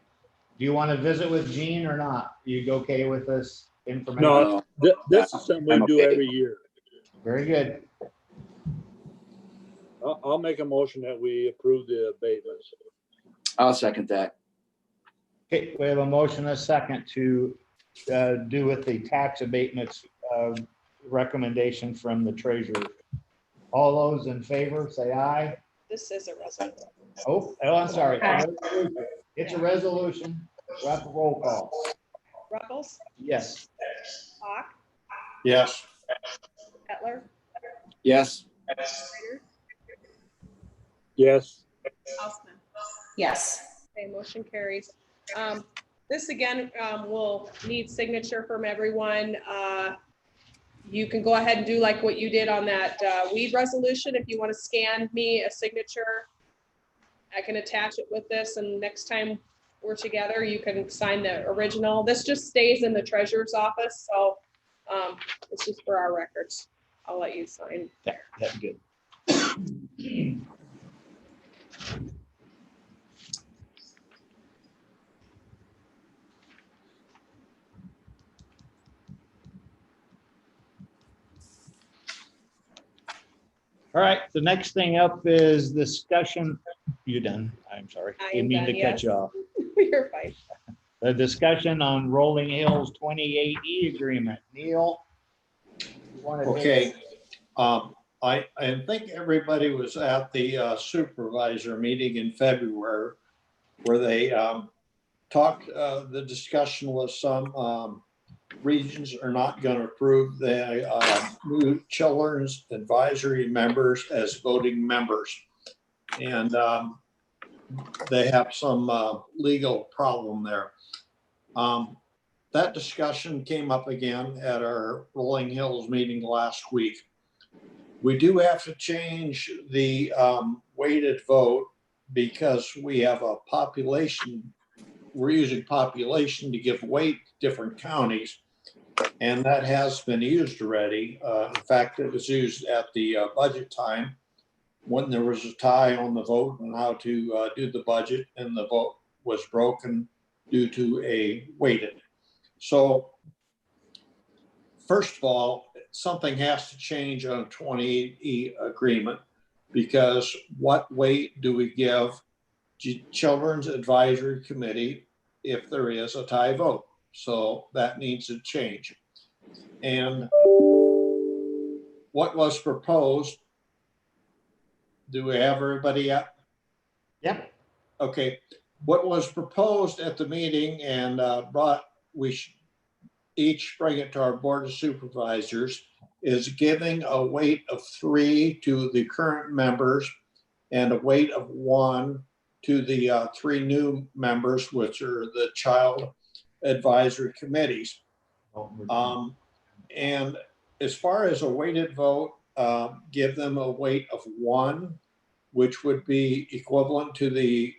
Do you want to visit with Jean or not? You okay with this information? No, this is something we I'm do okay. every year. Very good. I'll make a motion that we approve the abatements. I'll second that. Okay, we have a motion, a second to do with the tax abatements recommendation from the treasurer. All those in favor, say aye. This is a resolution. Oh, I'm sorry. It's a resolution. We'll have a roll call. Ruggles, Yes. Hawk, Yes. Etler, Yes. Ryder, Yes. Hausman. Yes. Okay, motion carries. This again, will need signature from everyone. You can go ahead and do like what you did on that weed resolution. If you want to scan me a signature, I can attach it with this, and next time we're together, you can sign the original. This just stays in the treasurer's office, so it's just for our records. I'll let you sign there. That's good. All right, the next thing up is discussion. You done? I'm sorry. I Didn't am mean done, to cut yes. you off. You're fine. The discussion on Rolling Hills 28E agreement. Neil? You wanna take Okay. it? I think everybody was at the supervisor meeting in February where they talked, the discussion was some regions are not going to approve the new children's advisory members as voting members. And they have some legal problem there. That discussion came up again at our Rolling Hills meeting last week. We do have to change the weighted vote because we have a population. We're using population to give weight to different counties. And that has been used already. In fact, it was used at the budget time when there was a tie on the vote on how to do the budget, and the vote was broken due to a weighted. So first of all, something has to change on a 28E agreement, because what weight do we give Children's Advisory Committee if there is a tie vote? So that needs to change. And what was proposed, do we have everybody up? Yep. Okay, what was proposed at the meeting and we should each bring it to our Board of Supervisors, is giving a weight of 3 to the current members and a weight of 1 to the 3 new members, which are the Child Advisory Committees. And as far as a weighted vote, give them a weight of 1, which would be equivalent to the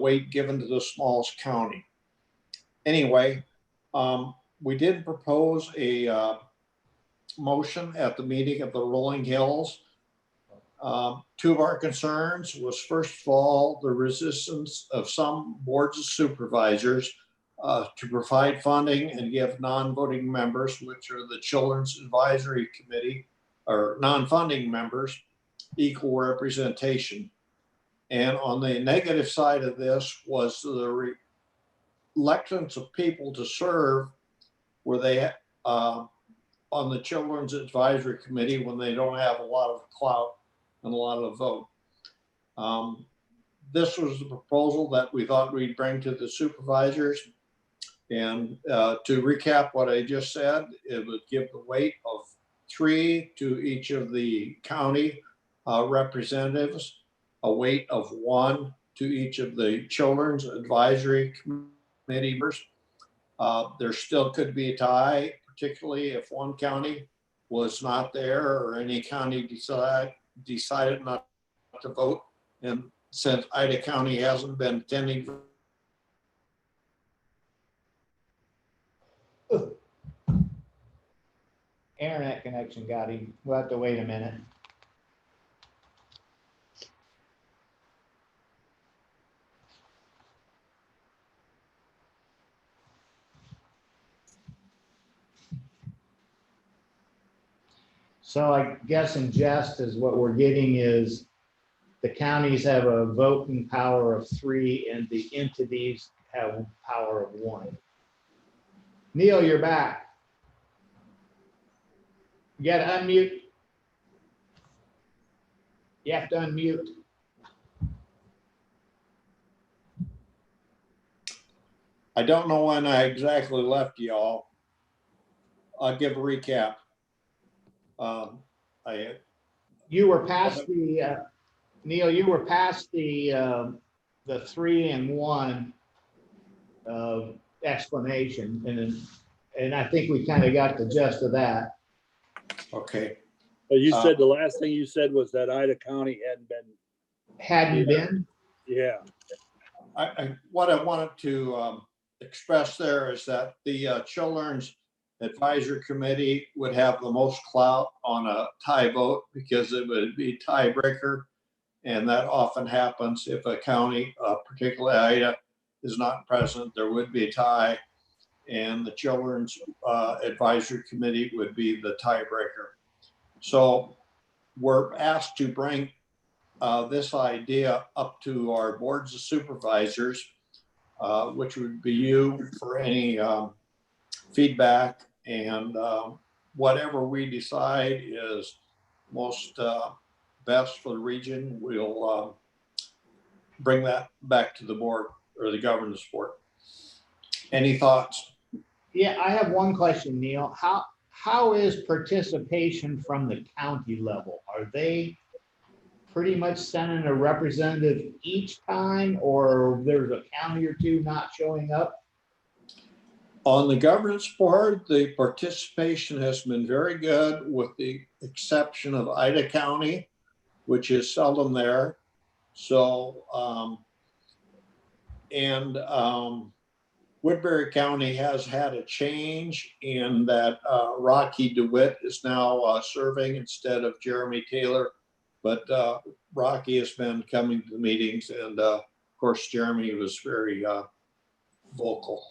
weight given to the smallest county. Anyway, we did propose a motion at the meeting of the Rolling Hills. 2 of our concerns was, first of all, the resistance of some boards of supervisors to provide funding and give non-voting members, which are the Children's Advisory Committee, or non-funding members, equal representation. And on the negative side of this was the reluctance of people to serve where they on the Children's Advisory Committee when they don't have a lot of clout and a lot of vote. This was the proposal that we thought we'd bring to the supervisors. And to recap what I just said, it would give the weight of 3 to each of the county representatives, a weight of 1 to each of the Children's Advisory Committee members. There still could be a tie, particularly if one county was not there or any county decided not to vote. And since Ida County hasn't been attending. Internet connection got him. We'll have to wait a minute. So I guess in jest is what we're getting is the counties have a voting power of 3 and the entities have a power of 1. Neil, you're back. You gotta unmute. You have to unmute. I don't know when I exactly left y'all. I'll give a recap. You were past the Neil. You were past the 3 and 1 explanation, and I think we kind of got the gist of that. Okay. But you said the last thing you said was that Ida County hadn't been. Yeah. What I wanted to express there is that the Children's Advisory Committee would have the most clout on a tie vote because it would be tiebreaker. And that often happens if a county, particularly Ida, is not present, there would be a tie. And the Children's Advisory Committee would be the tiebreaker. So we're asked to bring this idea up to our boards of supervisors, which would be you for any feedback, and whatever we decide is most best for the region, we'll bring that back to the board or the governance board. Any thoughts? Yeah, I have one question, Neil. How is participation from the county level? Are they pretty much sending a representative each time, or there's a county or 2 not showing up? On the governance board, the participation has been very good with the exception of Ida County, which is seldom there. So, Woodbury County has had a change in that Rocky DeWitt is now serving instead of Jeremy Taylor. But Rocky has been coming to the meetings, and of course, Jeremy was very vocal.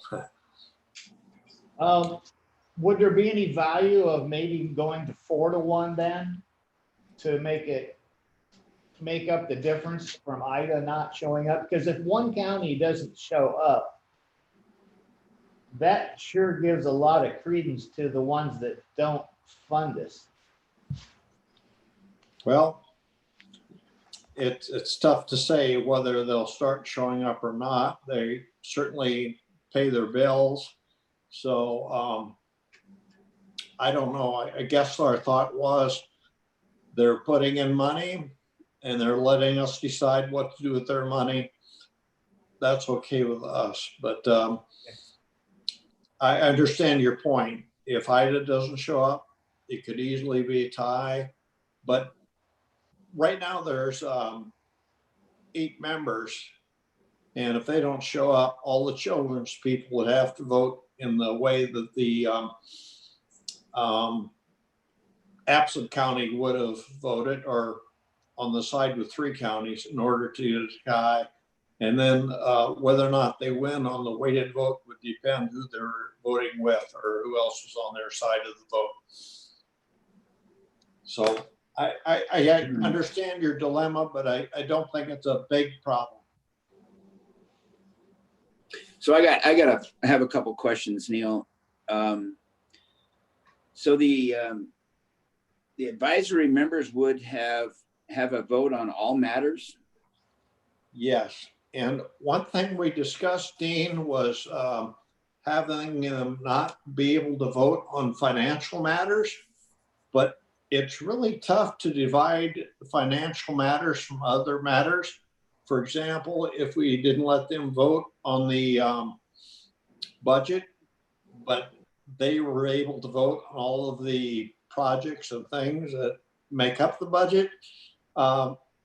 Would there be any value of maybe going to 4-1 then to make up the difference from Ida not showing up? Because if one county doesn't show up, that sure gives a lot of credence to the ones that don't fund us. Well, it's tough to say whether they'll start showing up or not. They certainly pay their bills. So I don't know. I guess our thought was they're putting in money and they're letting us decide what to do with their money. That's okay with us. But I understand your point. If Ida doesn't show up, it could easily be a tie. But right now there's 8 members. And if they don't show up, all the children's people would have to vote in the way that the absent county would have voted, or on the side with 3 counties in order to tie. And then whether or not they win on the weighted vote would depend who they're voting with or who else was on their side of the vote. So I understand your dilemma, but I don't think it's a big problem. So I have a couple questions, Neil. So the advisory members would have a vote on all matters? Yes. And one thing we discussed, Dean, was having them not be able to vote on financial matters, but it's really tough to divide financial matters from other matters. For example, if we didn't let them vote on the budget, but they were able to vote on all of the projects and things that make up the budget,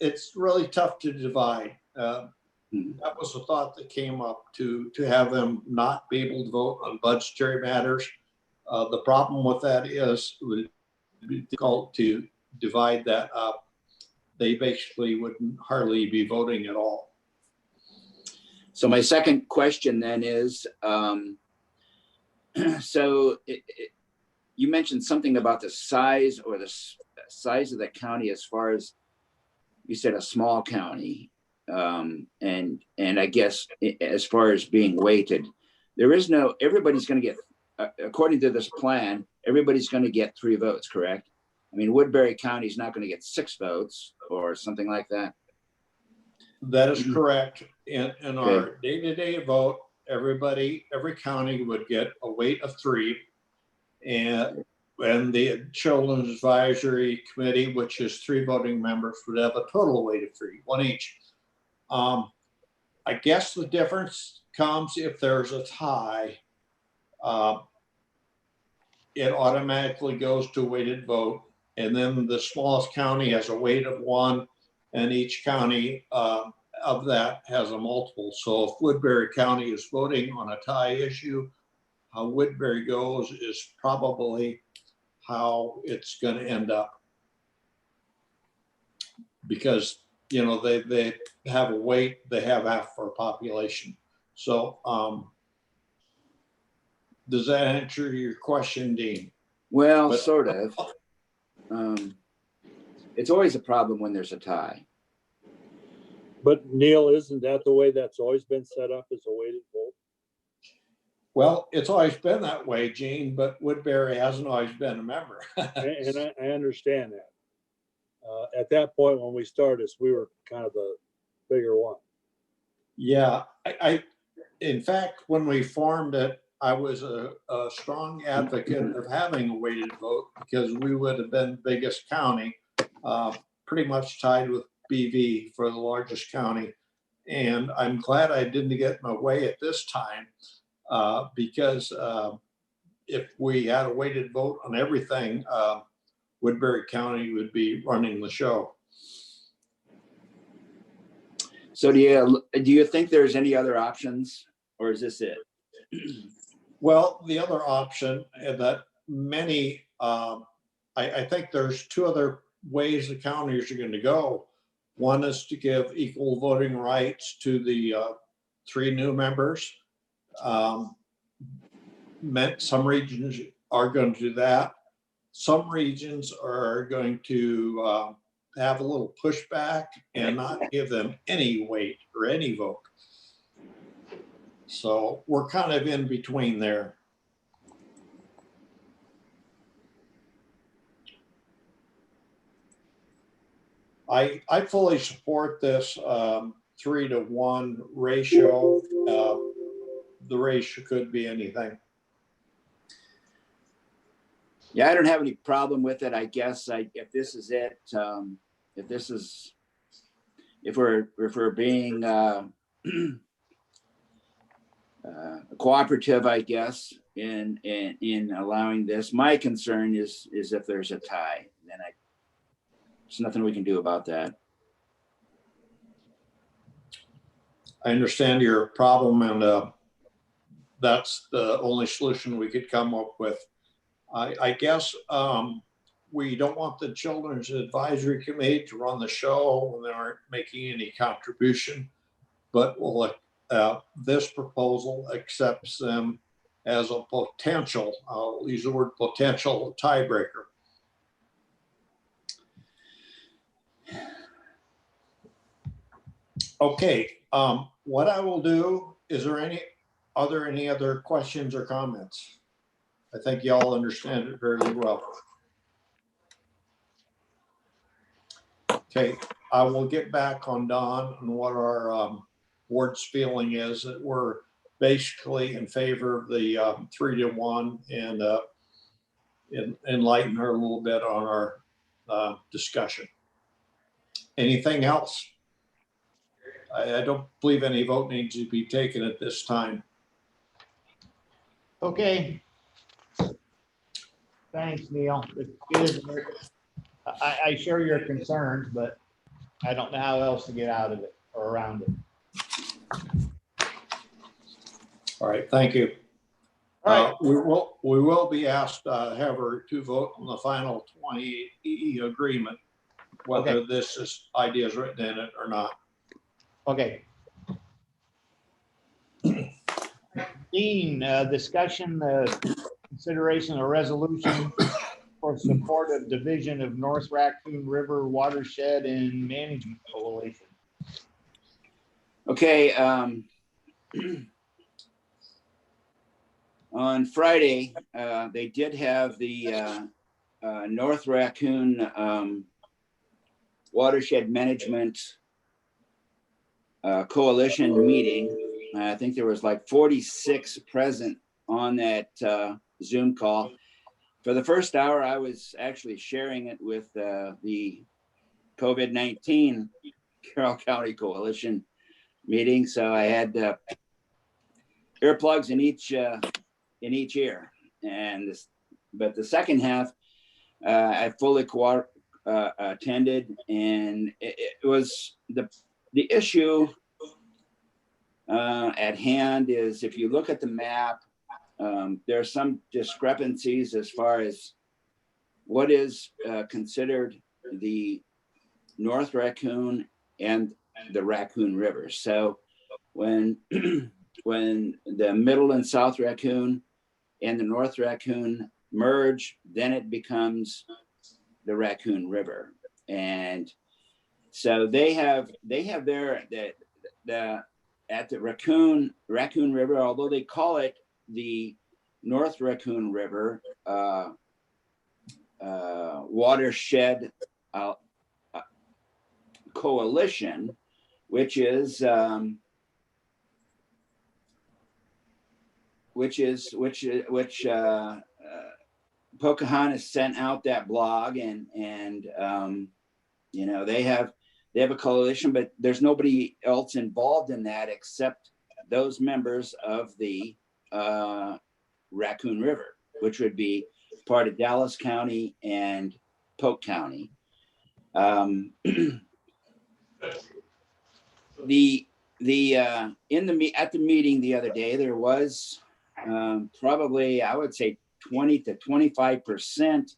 it's really tough to divide. That was a thought that came up to have them not be able to vote on budgetary matters. The problem with that is it would be difficult to divide that up. They basically wouldn't hardly be voting at all. So my second question then is, you mentioned something about the size or the size of the county as far as, you said a small county. And I guess as far as being weighted, everybody's going to get, according to this plan, everybody's going to get 3 votes, correct? I mean, Woodbury County is not going to get 6 votes or something like that. That is correct. In our day-to-day vote, every county would get a weight of 3, and the Children's Advisory Committee, which is 3 voting members, would have a total weight of 3, 1 each. I guess the difference comes if there's a tie. It automatically goes to a weighted vote, and then the smallest county has a weight of 1, and each county of that has a multiple. So if Woodbury County is voting on a tie issue, how Woodbury goes is probably how it's going to end up, because they have a weight, they have half our population. So does that answer your question, Dean? Well, sort of. It's always a problem when there's a tie. But Neil, isn't that the way that's always been set up, as a weighted vote? Well, it's always been that way, Gene, but Woodbury hasn't always been a member. And I understand that. At that point when we started, we were kind of the bigger one. Yeah, in fact, when we formed it, I was a strong advocate of having a weighted vote, because we would have been biggest county, pretty much tied with BV for the largest county. And I'm glad I didn't get in my way at this time, because if we had a weighted vote on everything, Woodbury County would be running the show. So do you think there's any other options, or is this it? Well, the other option that many, I think there's two other ways the counties are going to go. One is to give equal voting rights to the 3 new members. Some regions are going to do that. Some regions are going to have a little pushback and not give them any weight or any vote. So we're kind of in between there. I fully support this 3-to-1 ratio. The ratio could be anything. Yeah, I don't have any problem with it. I guess if this is it, if we're being cooperative, I guess, in allowing this. My concern is if there's a tie, then there's nothing we can do about that. I understand your problem, and that's the only solution we could come up with. I guess we don't want the Children's Advisory Committee to run the show when they aren't making any contribution, but this proposal accepts them as a potential, I'll use the word potential, tiebreaker. Okay, what I will do, are there any other questions or comments? I think y'all understand it very well. Okay, I will get back on Don and what our board's feeling is, that we're basically in favor of the 3-to-1 and enlighten her a little bit on our discussion. Anything else? I don't believe any vote needs to be taken at this time. Okay. Thanks, Neil. I share your concerns, but I don't know how else to get out of it or around it. All right, thank you. All right. We will be asked, have her to vote on the final 20 agreement, whether this idea is written in it or not. Okay. Dean, discussion, consideration of resolution for support of division of North Raccoon River Watershed and Management Coalition. Okay. On Friday, they did have the North Raccoon Watershed Management Coalition meeting. I think there was like 46 present on that Zoom call. For the first hour, I was actually sharing it with the COVID-19 Carroll County Coalition meeting. So I had earplugs in each ear. But the second half, I fully attended, and it was the issue at hand is, if you look at the map, there are some discrepancies as far as what is considered the North Raccoon and the Raccoon River. So when when the Middle and South Raccoon and the North Raccoon merge, then it becomes the Raccoon River. And so they have their at the Raccoon River, although they call it the North Raccoon River Watershed Coalition, which Pocahontas sent out that blog, and you know, they have a coalition, but there's nobody else involved in that except those members of the Raccoon River, which would be part of Dallas County and Polk County. At the meeting the other day, there was probably, I would say 20 to 25%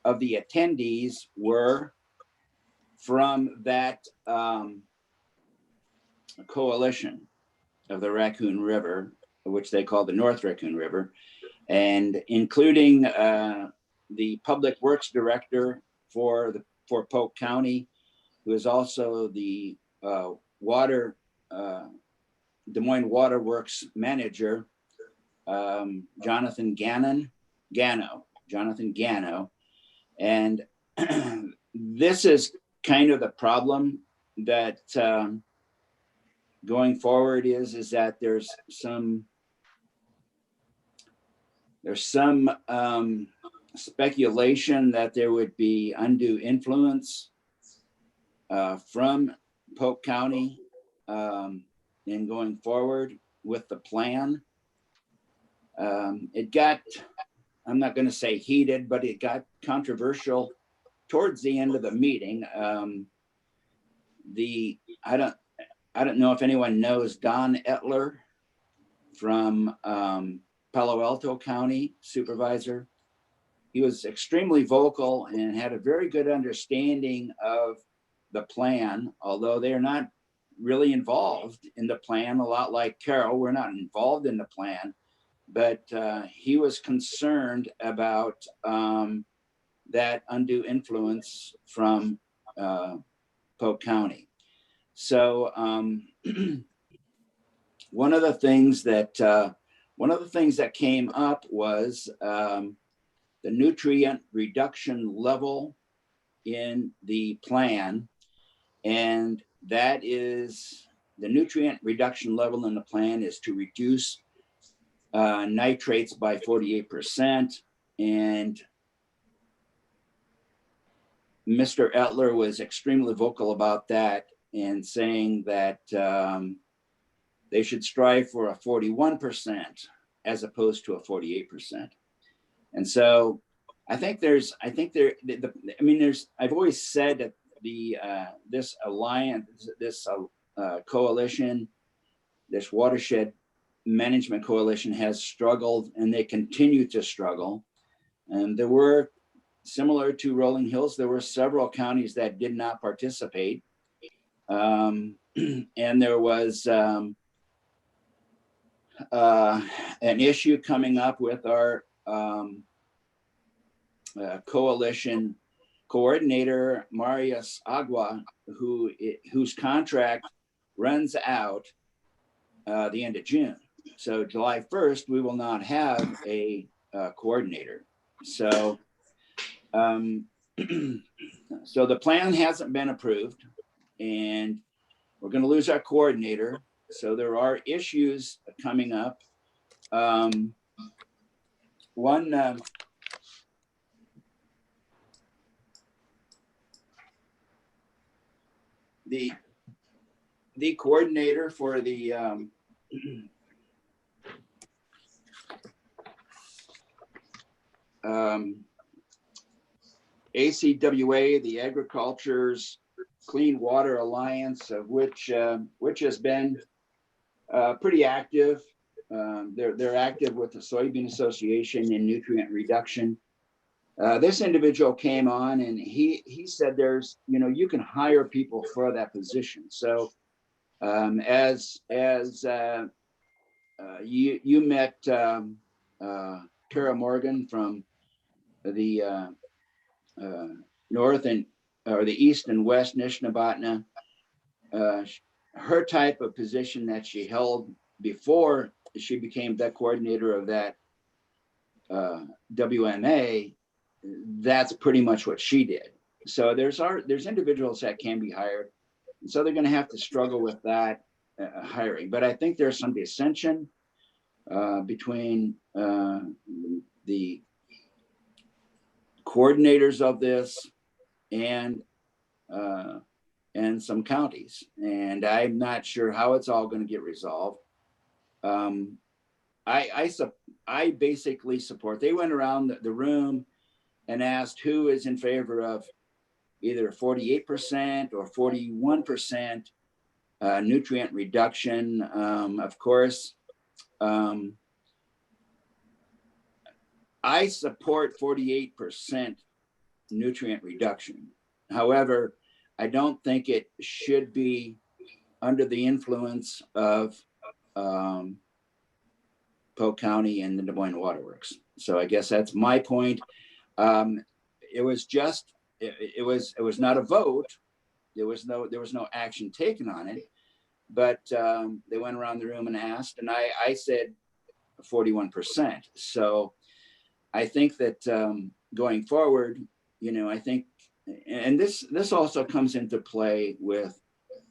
of the attendees were from that coalition of the Raccoon River, which they call the North Raccoon River, and including the Public Works Director for Polk County, who is also the Des Moines Water Works Manager, Jonathan Gano. And this is kind of the problem that going forward is that there's some speculation that there would be undue influence from Polk County in going forward with the plan. It got, I'm not going to say heated, but it got controversial towards the end of the meeting. I don't know if anyone knows Don Etler from Palo Alto County Supervisor. He was extremely vocal and had a very good understanding of the plan, although they're not really involved in the plan, a lot like Carroll. We're not involved in the plan, but he was concerned about that undue influence from Polk County. So one of the things that came up was the nutrient reduction level in the plan, and that is the nutrient reduction level in the plan is to reduce nitrates by 48%. And Mr. Etler was extremely vocal about that and saying that they should strive for a 41% as opposed to a 48%. And so I've always said that this alliance, this coalition, this watershed management coalition has struggled, and they continue to struggle. And there were, similar to Rolling Hills, there were several counties that did not participate. And there was an issue coming up with our coalition coordinator, Marius Agua, whose contract runs out the end of June. So July 1st, we will not have a coordinator. So, so the plan hasn't been approved, and we're going to lose our coordinator. So there are issues coming up. The coordinator for the ACWA, the Agriculture's Clean Water Alliance, of which has been pretty active. They're active with the Soybean Association in nutrient reduction. This individual came on and he said there's, you can hire people for that position. So as you met Tara Morgan from the north or the east and west Nishnabotna, her type of position that she held before she became the coordinator of that WMA, that's pretty much what she did. So there's individuals that can be hired, and so they're going to have to struggle with that hiring. But I think there's some dissension between the coordinators of this and some counties, and I'm not sure how it's all going to get resolved. I basically support. They went around the room and asked who is in favor of either 48% or 41% nutrient reduction, of course. I support 48% nutrient reduction. However, I don't think it should be under the influence of Polk County and the Des Moines Waterworks. So I guess that's my point. It was just, it was not a vote. There was no action taken on it, but they went around the room and asked, and I said 41%. So I think that going forward, I think, and this also comes into play with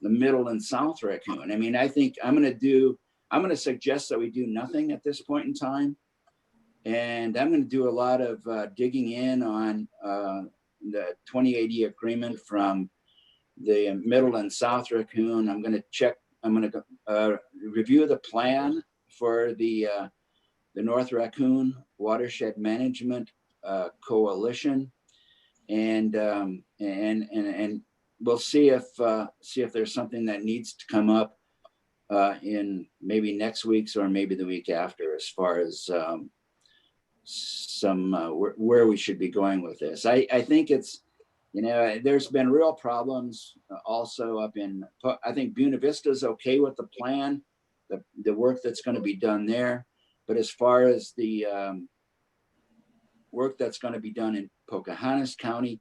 the Middle and South Raccoon. I mean, I think I'm going to suggest that we do nothing at this point in time. And I'm going to do a lot of digging in on the 2080 agreement from the Middle and South Raccoon. I'm going to review the plan for the North Raccoon Watershed Management Coalition, and we'll see if there's something that needs to come up in maybe next week's or maybe the week after, as far as where we should be going with this. I think it's, there's been real problems also up in, I think Buena Vista is okay with the plan, the work that's going to be done there. But as far as the work that's going to be done in Pocahontas County,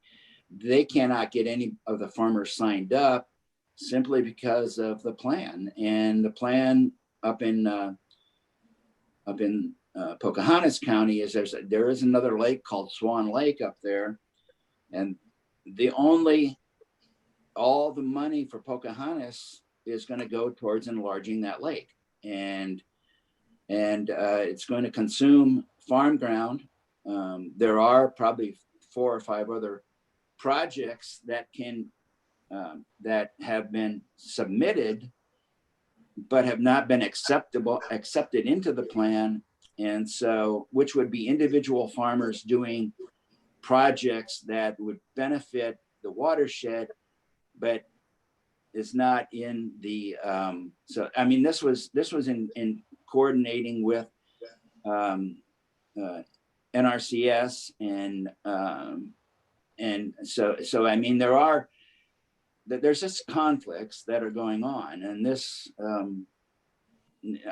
they cannot get any of the farmers signed up simply because of the plan. And the plan up in Pocahontas County is there is another lake called Swan Lake up there, and all the money for Pocahontas is going to go towards enlarging that lake, and it's going to consume farm ground. There are probably 4 or 5 other projects that have been submitted, but have not been accepted into the plan. And so, which would be individual farmers doing projects that would benefit the watershed, but is not in the, so, I mean, this was in coordinating with NRCS, and so I mean, there's just conflicts that are going on, and this,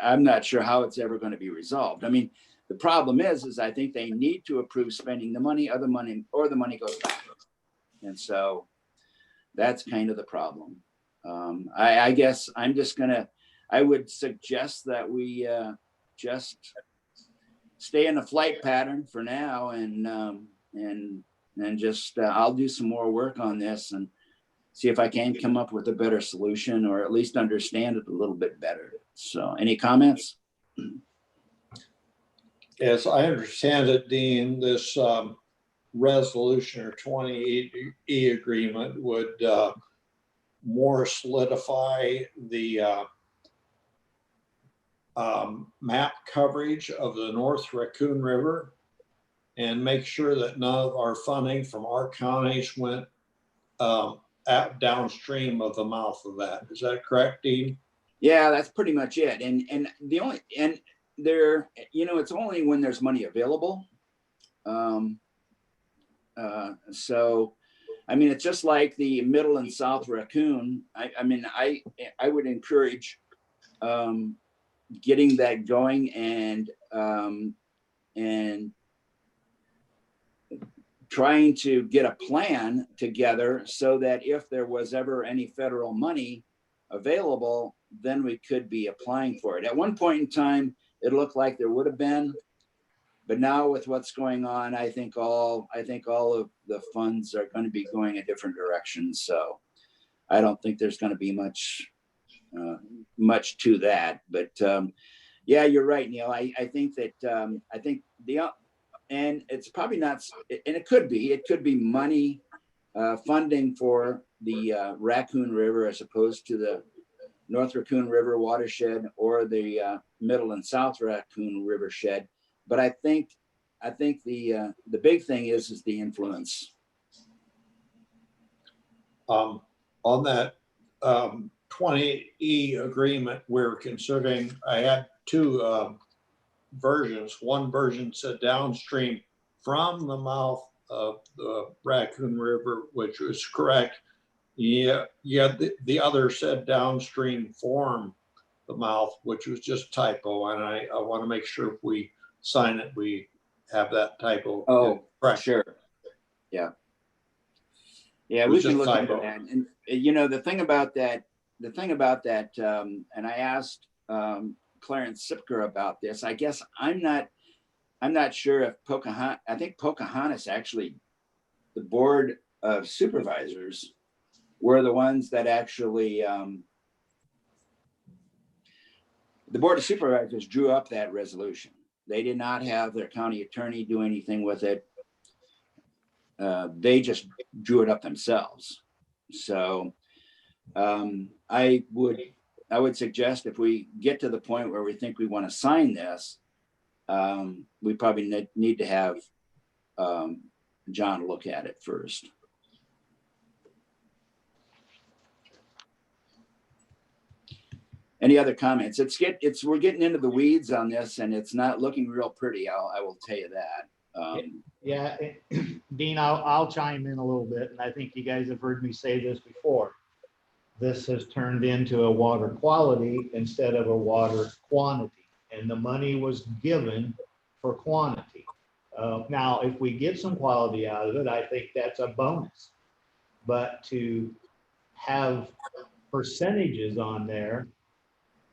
I'm not sure how it's ever going to be resolved. I mean, the problem is I think they need to approve spending the money, or the money goes back. And so that's kind of the problem. I guess I would suggest that we just stay in a flight pattern for now, and just I'll do some more work on this and see if I can come up with a better solution, or at least understand it a little bit better. So, any comments? As I understand it, Dean, this resolution or 20E agreement would more solidify the map coverage of the North Raccoon River and make sure that none of our funding from our counties went downstream of the mouth of that. Is that correct, Dean? Yeah, that's pretty much it. And there, it's only when there's money available. So, I mean, it's just like the Middle and South Raccoon. I mean, I would encourage getting that going, and trying to get a plan together so that if there was ever any federal money available, then we could be applying for it. At one point in time, it looked like there would have been, but now with what's going on, I think all of the funds are going to be going a different direction. So I don't think there's going to be much to that. But yeah, you're right, Neil. I think that and it's probably not, and it could be money funding for the Raccoon River as opposed to the North Raccoon River watershed or the Middle and South Raccoon River shed. But I think the big thing is the influence. On that 20E agreement, we're considering, I had two versions. One version said downstream from the mouth of the Raccoon River, which was correct. Yeah, the other said downstream form the mouth, which was just typo. And I want to make sure if we sign it, we have that typo. Oh, correct. sure. Yeah. Yeah, It we was can just look into typo. that. And you know, the thing about that, and I asked Clarence Sipker about this. I guess I'm not sure if Pocahontas, I think Pocahontas actually, the Board of Supervisors were the ones that actually, the Board of Supervisors drew up that resolution. They did not have their county attorney do anything with it. They just drew it up themselves. So I would suggest if we get to the point where we think we want to sign this, we probably need to have John look at it first. Any other comments? We're getting into the weeds on this, and it's not looking real pretty. I will tell you that. Yeah, Dean, I'll chime in a little bit, and I think you guys have heard me say this before. This has turned into a water quality instead of a water quantity, and the money was given for quantity. Now, if we get some quality out of it, I think that's a bonus. But to have percentages on there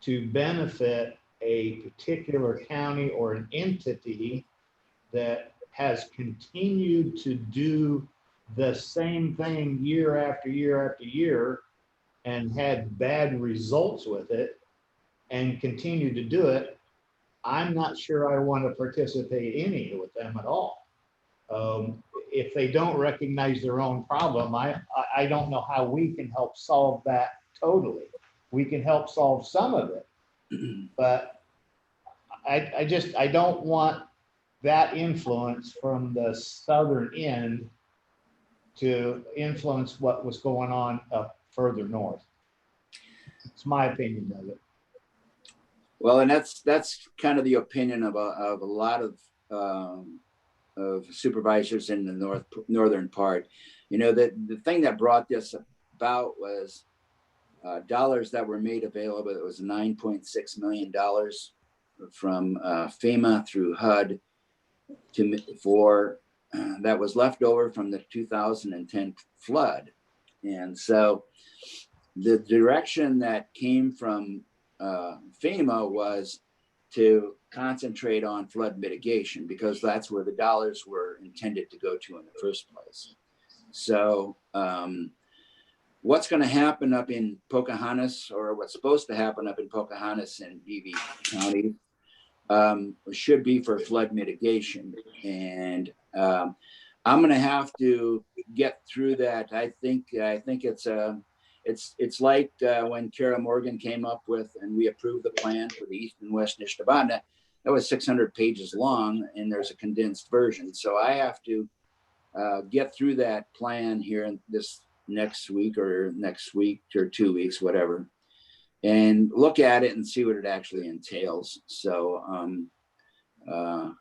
to benefit a particular county or an entity that has continued to do the same thing year after year after year and had bad results with it and continue to do it, I'm not sure I want to participate any with them at all. If they don't recognize their own problem, I don't know how we can help solve that totally. We can help solve some of it, but I don't want that influence from the southern end to influence what was going on up further north. It's my opinion of it. Well, and that's kind of the opinion of a lot of supervisors in the northern part. You know, that the thing that brought this about was dollars that were made available. It was $9.6 million from FEMA through HUD that was left over from the 2010 flood. And so the direction that came from FEMA was to concentrate on flood mitigation because that's where the dollars were intended to go to in the first place. So what's going to happen up in Pocahontas, or what's supposed to happen up in Pocahontas and Beebe County, should be for flood mitigation. And I'm going to have to get through that. I think it's like when Carroll Morgan came up with, and we approved the plan for the East and West Nishnabanda. That was 600 pages long, and there's a condensed version. So I have to get through that plan here in this next week or 2 weeks, whatever, and look at it and see what it actually entails. So I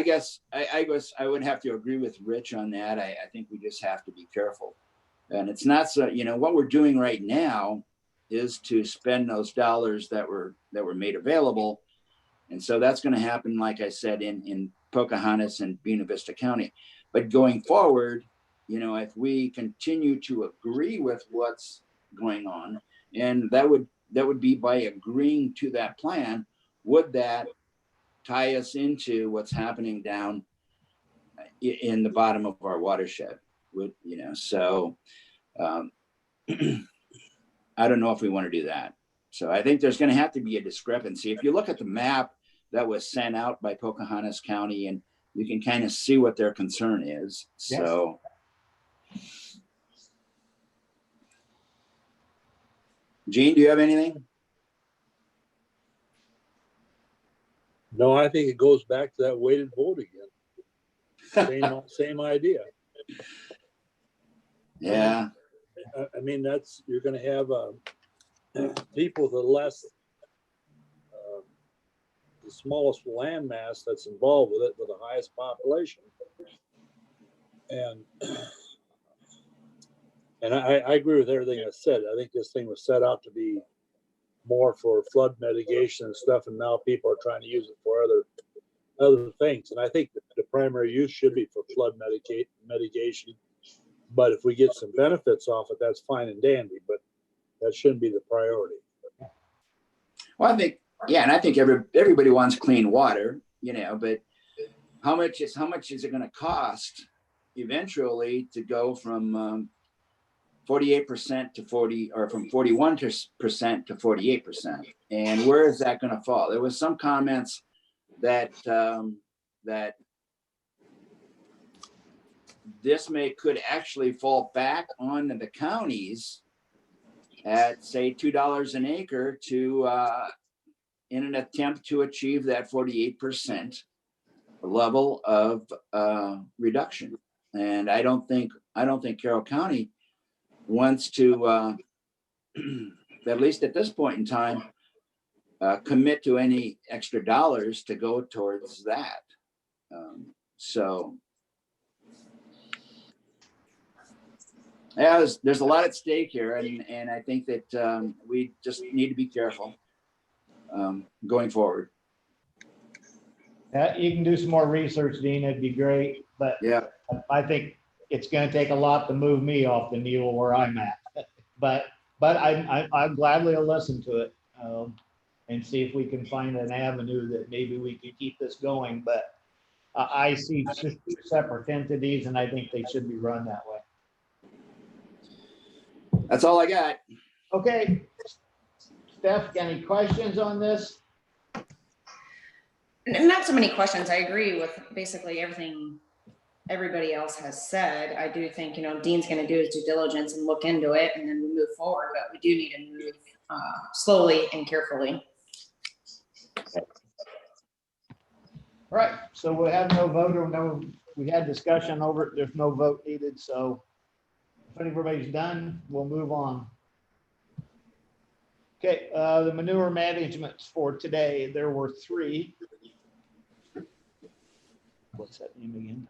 guess I would have to agree with Rich on that. I think we just have to be careful. And it's not so, what we're doing right now is to spend those dollars that were made available. And so that's going to happen, like I said, in Pocahontas and Buena Vista County. But going forward, if we continue to agree with what's going on, and that would be by agreeing to that plan, would that tie us into what's happening down in the bottom of our watershed? So I don't know if we want to do that. So I think there's going to have to be a discrepancy. If you look at the map that was sent out by Pocahontas County, and you can kind of see what their concern is. Yes. So Gene, do you have anything? No, I think it goes back to that weighted vote again. Same idea. Yeah. I mean, you're gonna have, people with the less, the smallest land mass that's involved with it, with the highest population. And I agree with everything I said. I think this thing was set out to be more for flood mitigation and stuff, and now people are trying to use it for other things. And I think the primary use should be for flood mitigation. But if we get some benefits off it, that's fine and dandy, but that shouldn't be the priority. Well, I think, yeah, and I think everybody wants clean water, but how much is it going to cost eventually to go from 48% to 40, or from 41% to 48%? And where is that going to fall? There was some comments that that this could actually fall back on the counties at, say, $2 an acre to in an attempt to achieve that 48% level of reduction. And I don't think Carroll County wants to, at least at this point in time, commit to any extra dollars to go towards that. So yeah, there's a lot at stake here, and I think that we just need to be careful going forward. You can do some more research, Dean, it'd be great, but Yeah, I think it's gonna take a lot to move me off the needle where I'm at. But I'm gladly will listen to it, and see if we can find an avenue that maybe we can keep this going. But I see just two separate entities, and I think they should be run that way. that's all I got. Okay, Steph, any questions on this? Not so many questions. I agree with basically everything everybody else has said. I do think, Dean's going to do his due diligence and look into it, and then we move forward, but we do need to move slowly and carefully. All right, so we have no vote or we had discussion over it. There's no vote needed. So if everybody's done, we'll move on. Okay, the manure management for today, there were 3. What's that name again?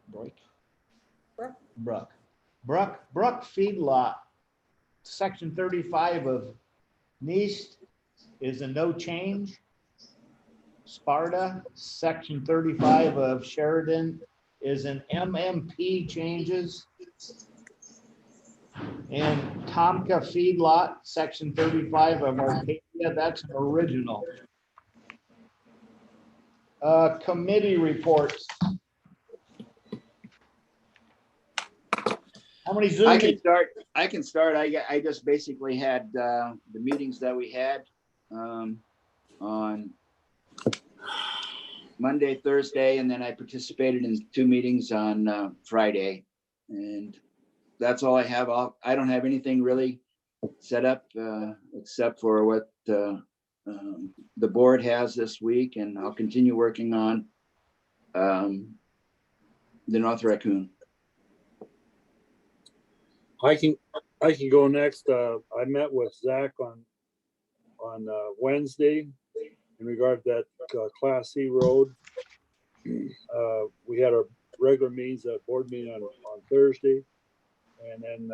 Brook Feedlot, section 35 of Neast is a no change. Sparta, section 35 of Sheridan is an MMP changes. And Tomka Feedlot, section 35 of Arcadia, that's an original. Committee reports. How many Zoom? I can start. I just basically had the meetings that we had on Monday, Thursday, and then I participated in 2 meetings on Friday. And that's all I have. I don't have anything really set up except for what the board has this week, and I'll continue working on the North Raccoon. I can go next. I met with Zach on Wednesday in regard to that Class C road. We had our regular meetings, board meeting on Thursday, and then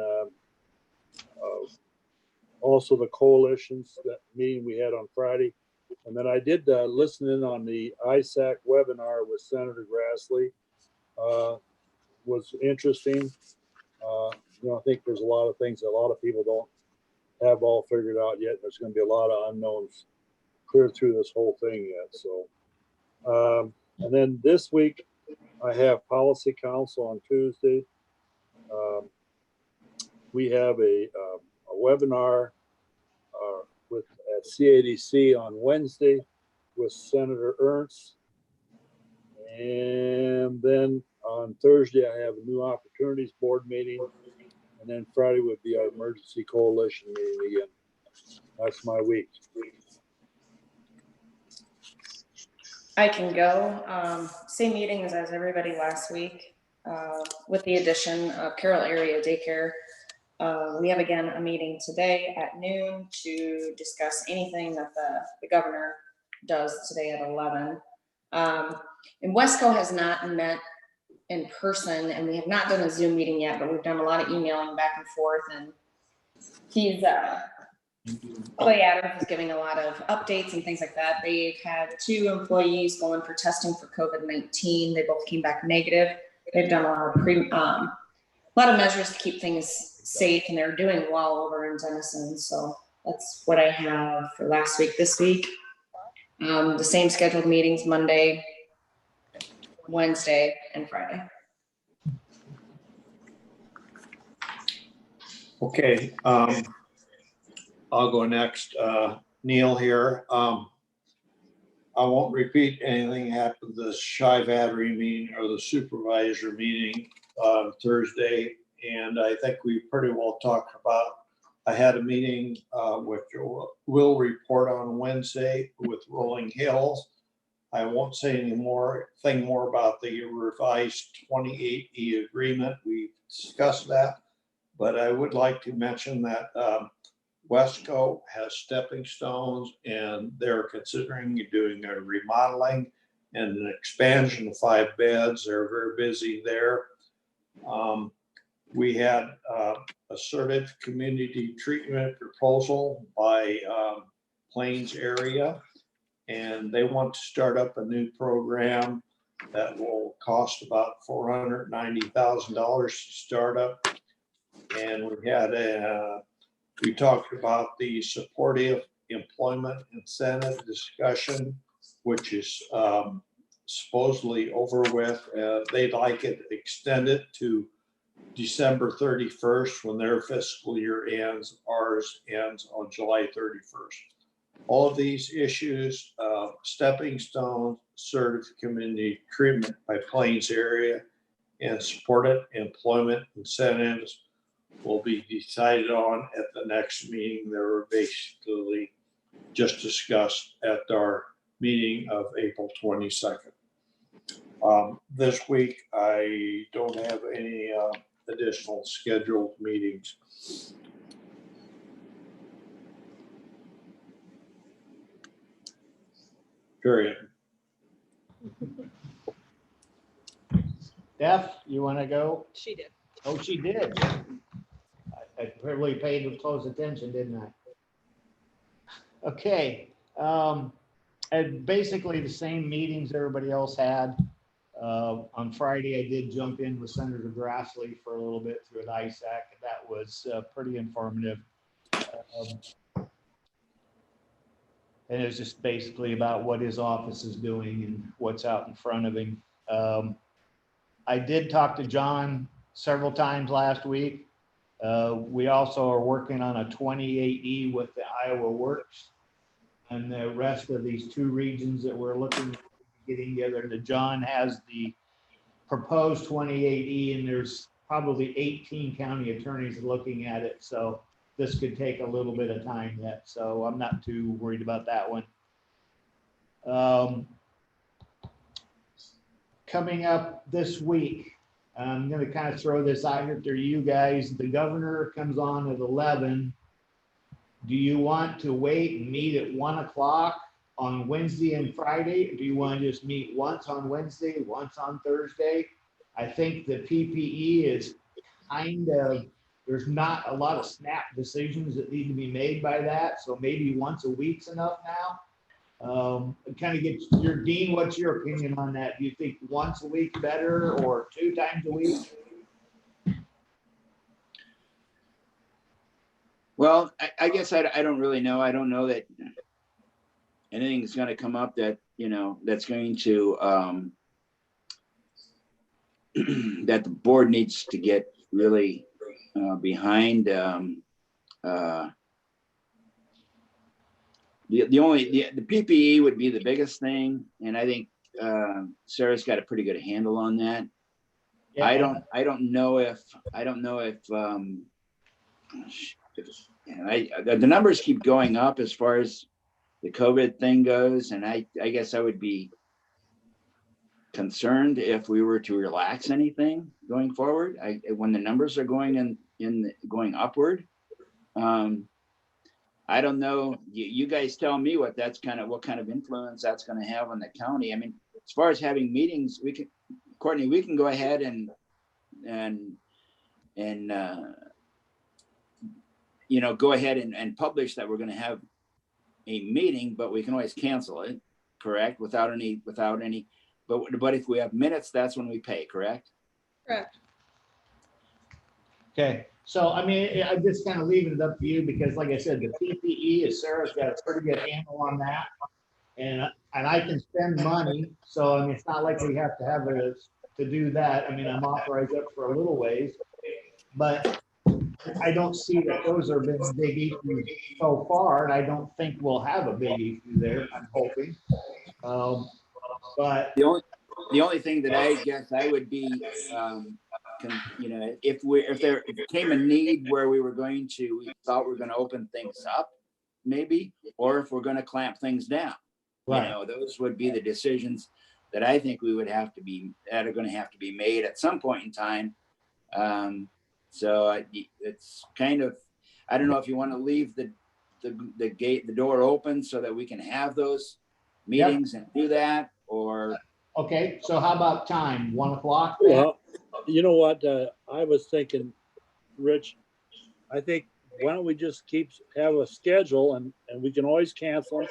also the coalitions, that meeting we had on Friday. And then I did listen in on the ISAC webinar with Senator Grassley. Was interesting. I think there's a lot of things that a lot of people don't have all figured out yet. There's going to be a lot of unknowns clear through this whole thing yet. So, and then this week I have Policy Council on Tuesday. We have a webinar at CADC on Wednesday with Senator Ernst. And then on Thursday, I have a New Opportunities Board meeting. And then Friday would be our Emergency Coalition meeting again. That's my week. I can go. Same meetings as everybody last week, with the addition of Carroll Area Daycare We have again a meeting today at noon to discuss anything that the governor does today at 11. And Wesco has not met in person, and we have not done a Zoom meeting yet, but we've done a lot of emailing back and forth, and he's Clay Adams is giving a lot of updates and things like that. They've had 2 employees going for testing for COVID-19. They both came back negative. They've done a lot of measures to keep things safe, and they're doing well over in Denison. So that's what I have for last week. This week, the same scheduled meetings: Monday, Wednesday, and Friday. Okay, I'll go next. Neil here. I won't repeat anything happened at the Shive Battery meeting or the supervisor meeting on Thursday. And I think we pretty well talked about, I had a meeting which will report on Wednesday with Rolling Hills. I won't say anything more about the revised 28E agreement. We discussed that, but I would like to mention that Wesco has stepping stones, and they're considering doing a remodeling and an expansion of 5 beds. They're very busy there. We had assertive community treatment proposal by Plains area, and they want to start up a new program that will cost about $490,000 to start up. And we talked about the supportive employment incentive discussion, which is supposedly over with. They'd like it extended to December 31st when their fiscal year ends. Ours ends on July 31st. All of these issues, stepping stones, assertive community treatment by Plains area, and supported employment incentives will be decided on at the next meeting. They were basically just discussed at our meeting of April 22nd. This week, I don't have any additional scheduled meetings. Period. Steph, you want to go? She did. Oh, she did. I really paid close attention, didn't I? Okay. And basically the same meetings everybody else had. On Friday, I did jump in with Senator Grassley for a little bit through an ISAC. That was pretty informative. And it was just basically about what his office is doing and what's out in front of him. I did talk to John several times last week. We also are working on a 28E with the Iowa Works and the rest of these 2 regions that we're looking at getting together. The John has the proposed 28E, and there's probably 18 county attorneys looking at it. So this could take a little bit of time yet. So I'm not too worried about that one. Coming up this week, I'm going to kind of throw this out here to you guys. The governor comes on at 11. Do you want to wait and meet at 1 o'clock on Wednesday and Friday? Or do you want to just meet once on Wednesday, once on Thursday? I think the PPE is kind of, there's not a lot of snap decisions that need to be made by that. So maybe once a week's enough now. Kind of get your, Dean, what's your opinion on that? Do you think once a week better or 2 times a week? Well, I guess I don't really know. I don't know that anything's going to come up that, that's going to, that the board needs to get really behind. The PPE would be the biggest thing, and I think Sarah's got a pretty good handle on that. Yeah. I don't know if the numbers keep going up as far as the COVID thing goes, and I guess I would be concerned if we were to relax anything going forward. When the numbers are going going upward. I don't know. You guys tell me what kind of influence that's going to have on the county. I mean, as far as having meetings, Courtney, we can go ahead and go ahead and publish that we're going to have a meeting, but we can always cancel it, correct? Without any, but if we have minutes, that's when we pay, correct? Correct. Okay, so I mean, I'm just kind of leaving it up to you because like I said, the PPE is Sarah's got a pretty good handle on that. And I can spend money, so I mean, it's not like we have to have it to do that. I mean, I'm authorized up for a little ways, but I don't see that those are been big issues so far, and I don't think we'll have a big issue there, I'm hoping. But the only thing that I guess I would be, if there came a need where we thought we were going to open things up, maybe, or if we're going to clamp things down, right. Those would be the decisions that I think that are going to have to be made at some point in time. So it's kind of, I don't know if you want to leave the door open so that we can have those meetings and do that, or. Okay, so how about time? 1 o'clock? Well, you know what, I was thinking, Rich, I think, why don't we just have a schedule and we can always cancel them,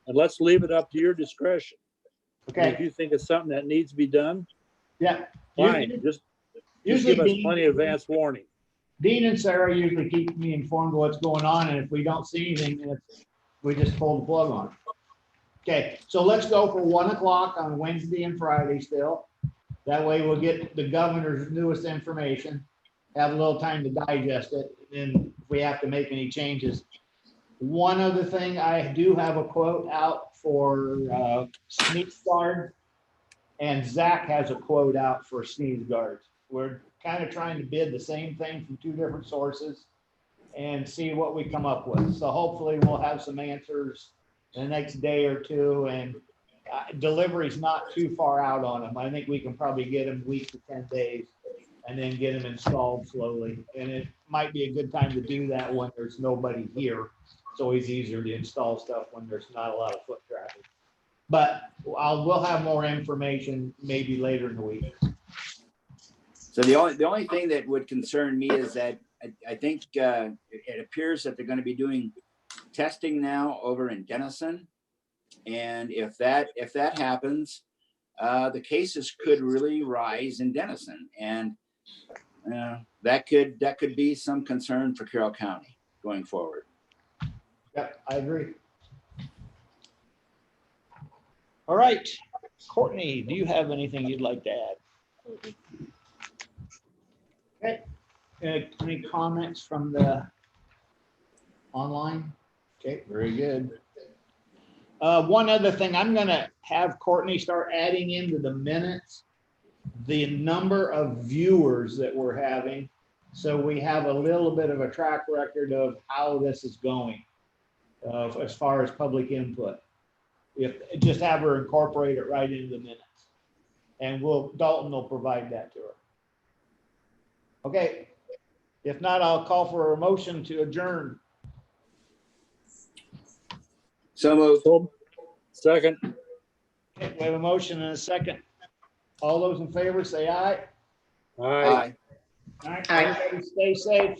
and let's leave it up to your discretion. And if Okay, you think it's something that needs to be done, yeah. fine, just Usually give us plenty of advance warning. Dean and Sarah usually keep me informed of what's going on, and if we don't see anything, we just pull the plug on it. Okay, so let's go for 1 o'clock on Wednesday and Friday still. That way we'll get the governor's newest information, have a little time to digest it, and if we have to make any changes. One other thing, I do have a quote out for sneeze guard, and Zach has a quote out for sneeze guards. We're kind of trying to bid the same thing from two different sources and see what we come up with. So hopefully we'll have some answers the next day or two, and delivery's not too far out on them. I think we can probably get them week to 10 days and then get them installed slowly. And it might be a good time to do that when there's nobody here. It's always easier to install stuff when there's not a lot of foot traffic. But we'll have more information maybe later in the week. So the only thing that would concern me is that I think it appears that they're going to be doing testing now over in Denison, and if that happens, the cases could really rise in Denison, and that could be some concern for Carroll County going forward. Yeah, I agree. All right, Courtney, do you have anything you'd like to add? Okay, any comments from the online? Okay, very good. One other thing, I'm gonna have Courtney start adding into the minutes the number of viewers that we're having, so we have a little bit of a track record of how this is going as far as public input. Just have her incorporate it right into the minutes, and Dalton will provide that to her. Okay, if not, I'll call for a motion to adjourn. So moved. Second. Okay, we have a motion and a second. All those in favor say aye. Aye. All right, Aye. everybody stay safe.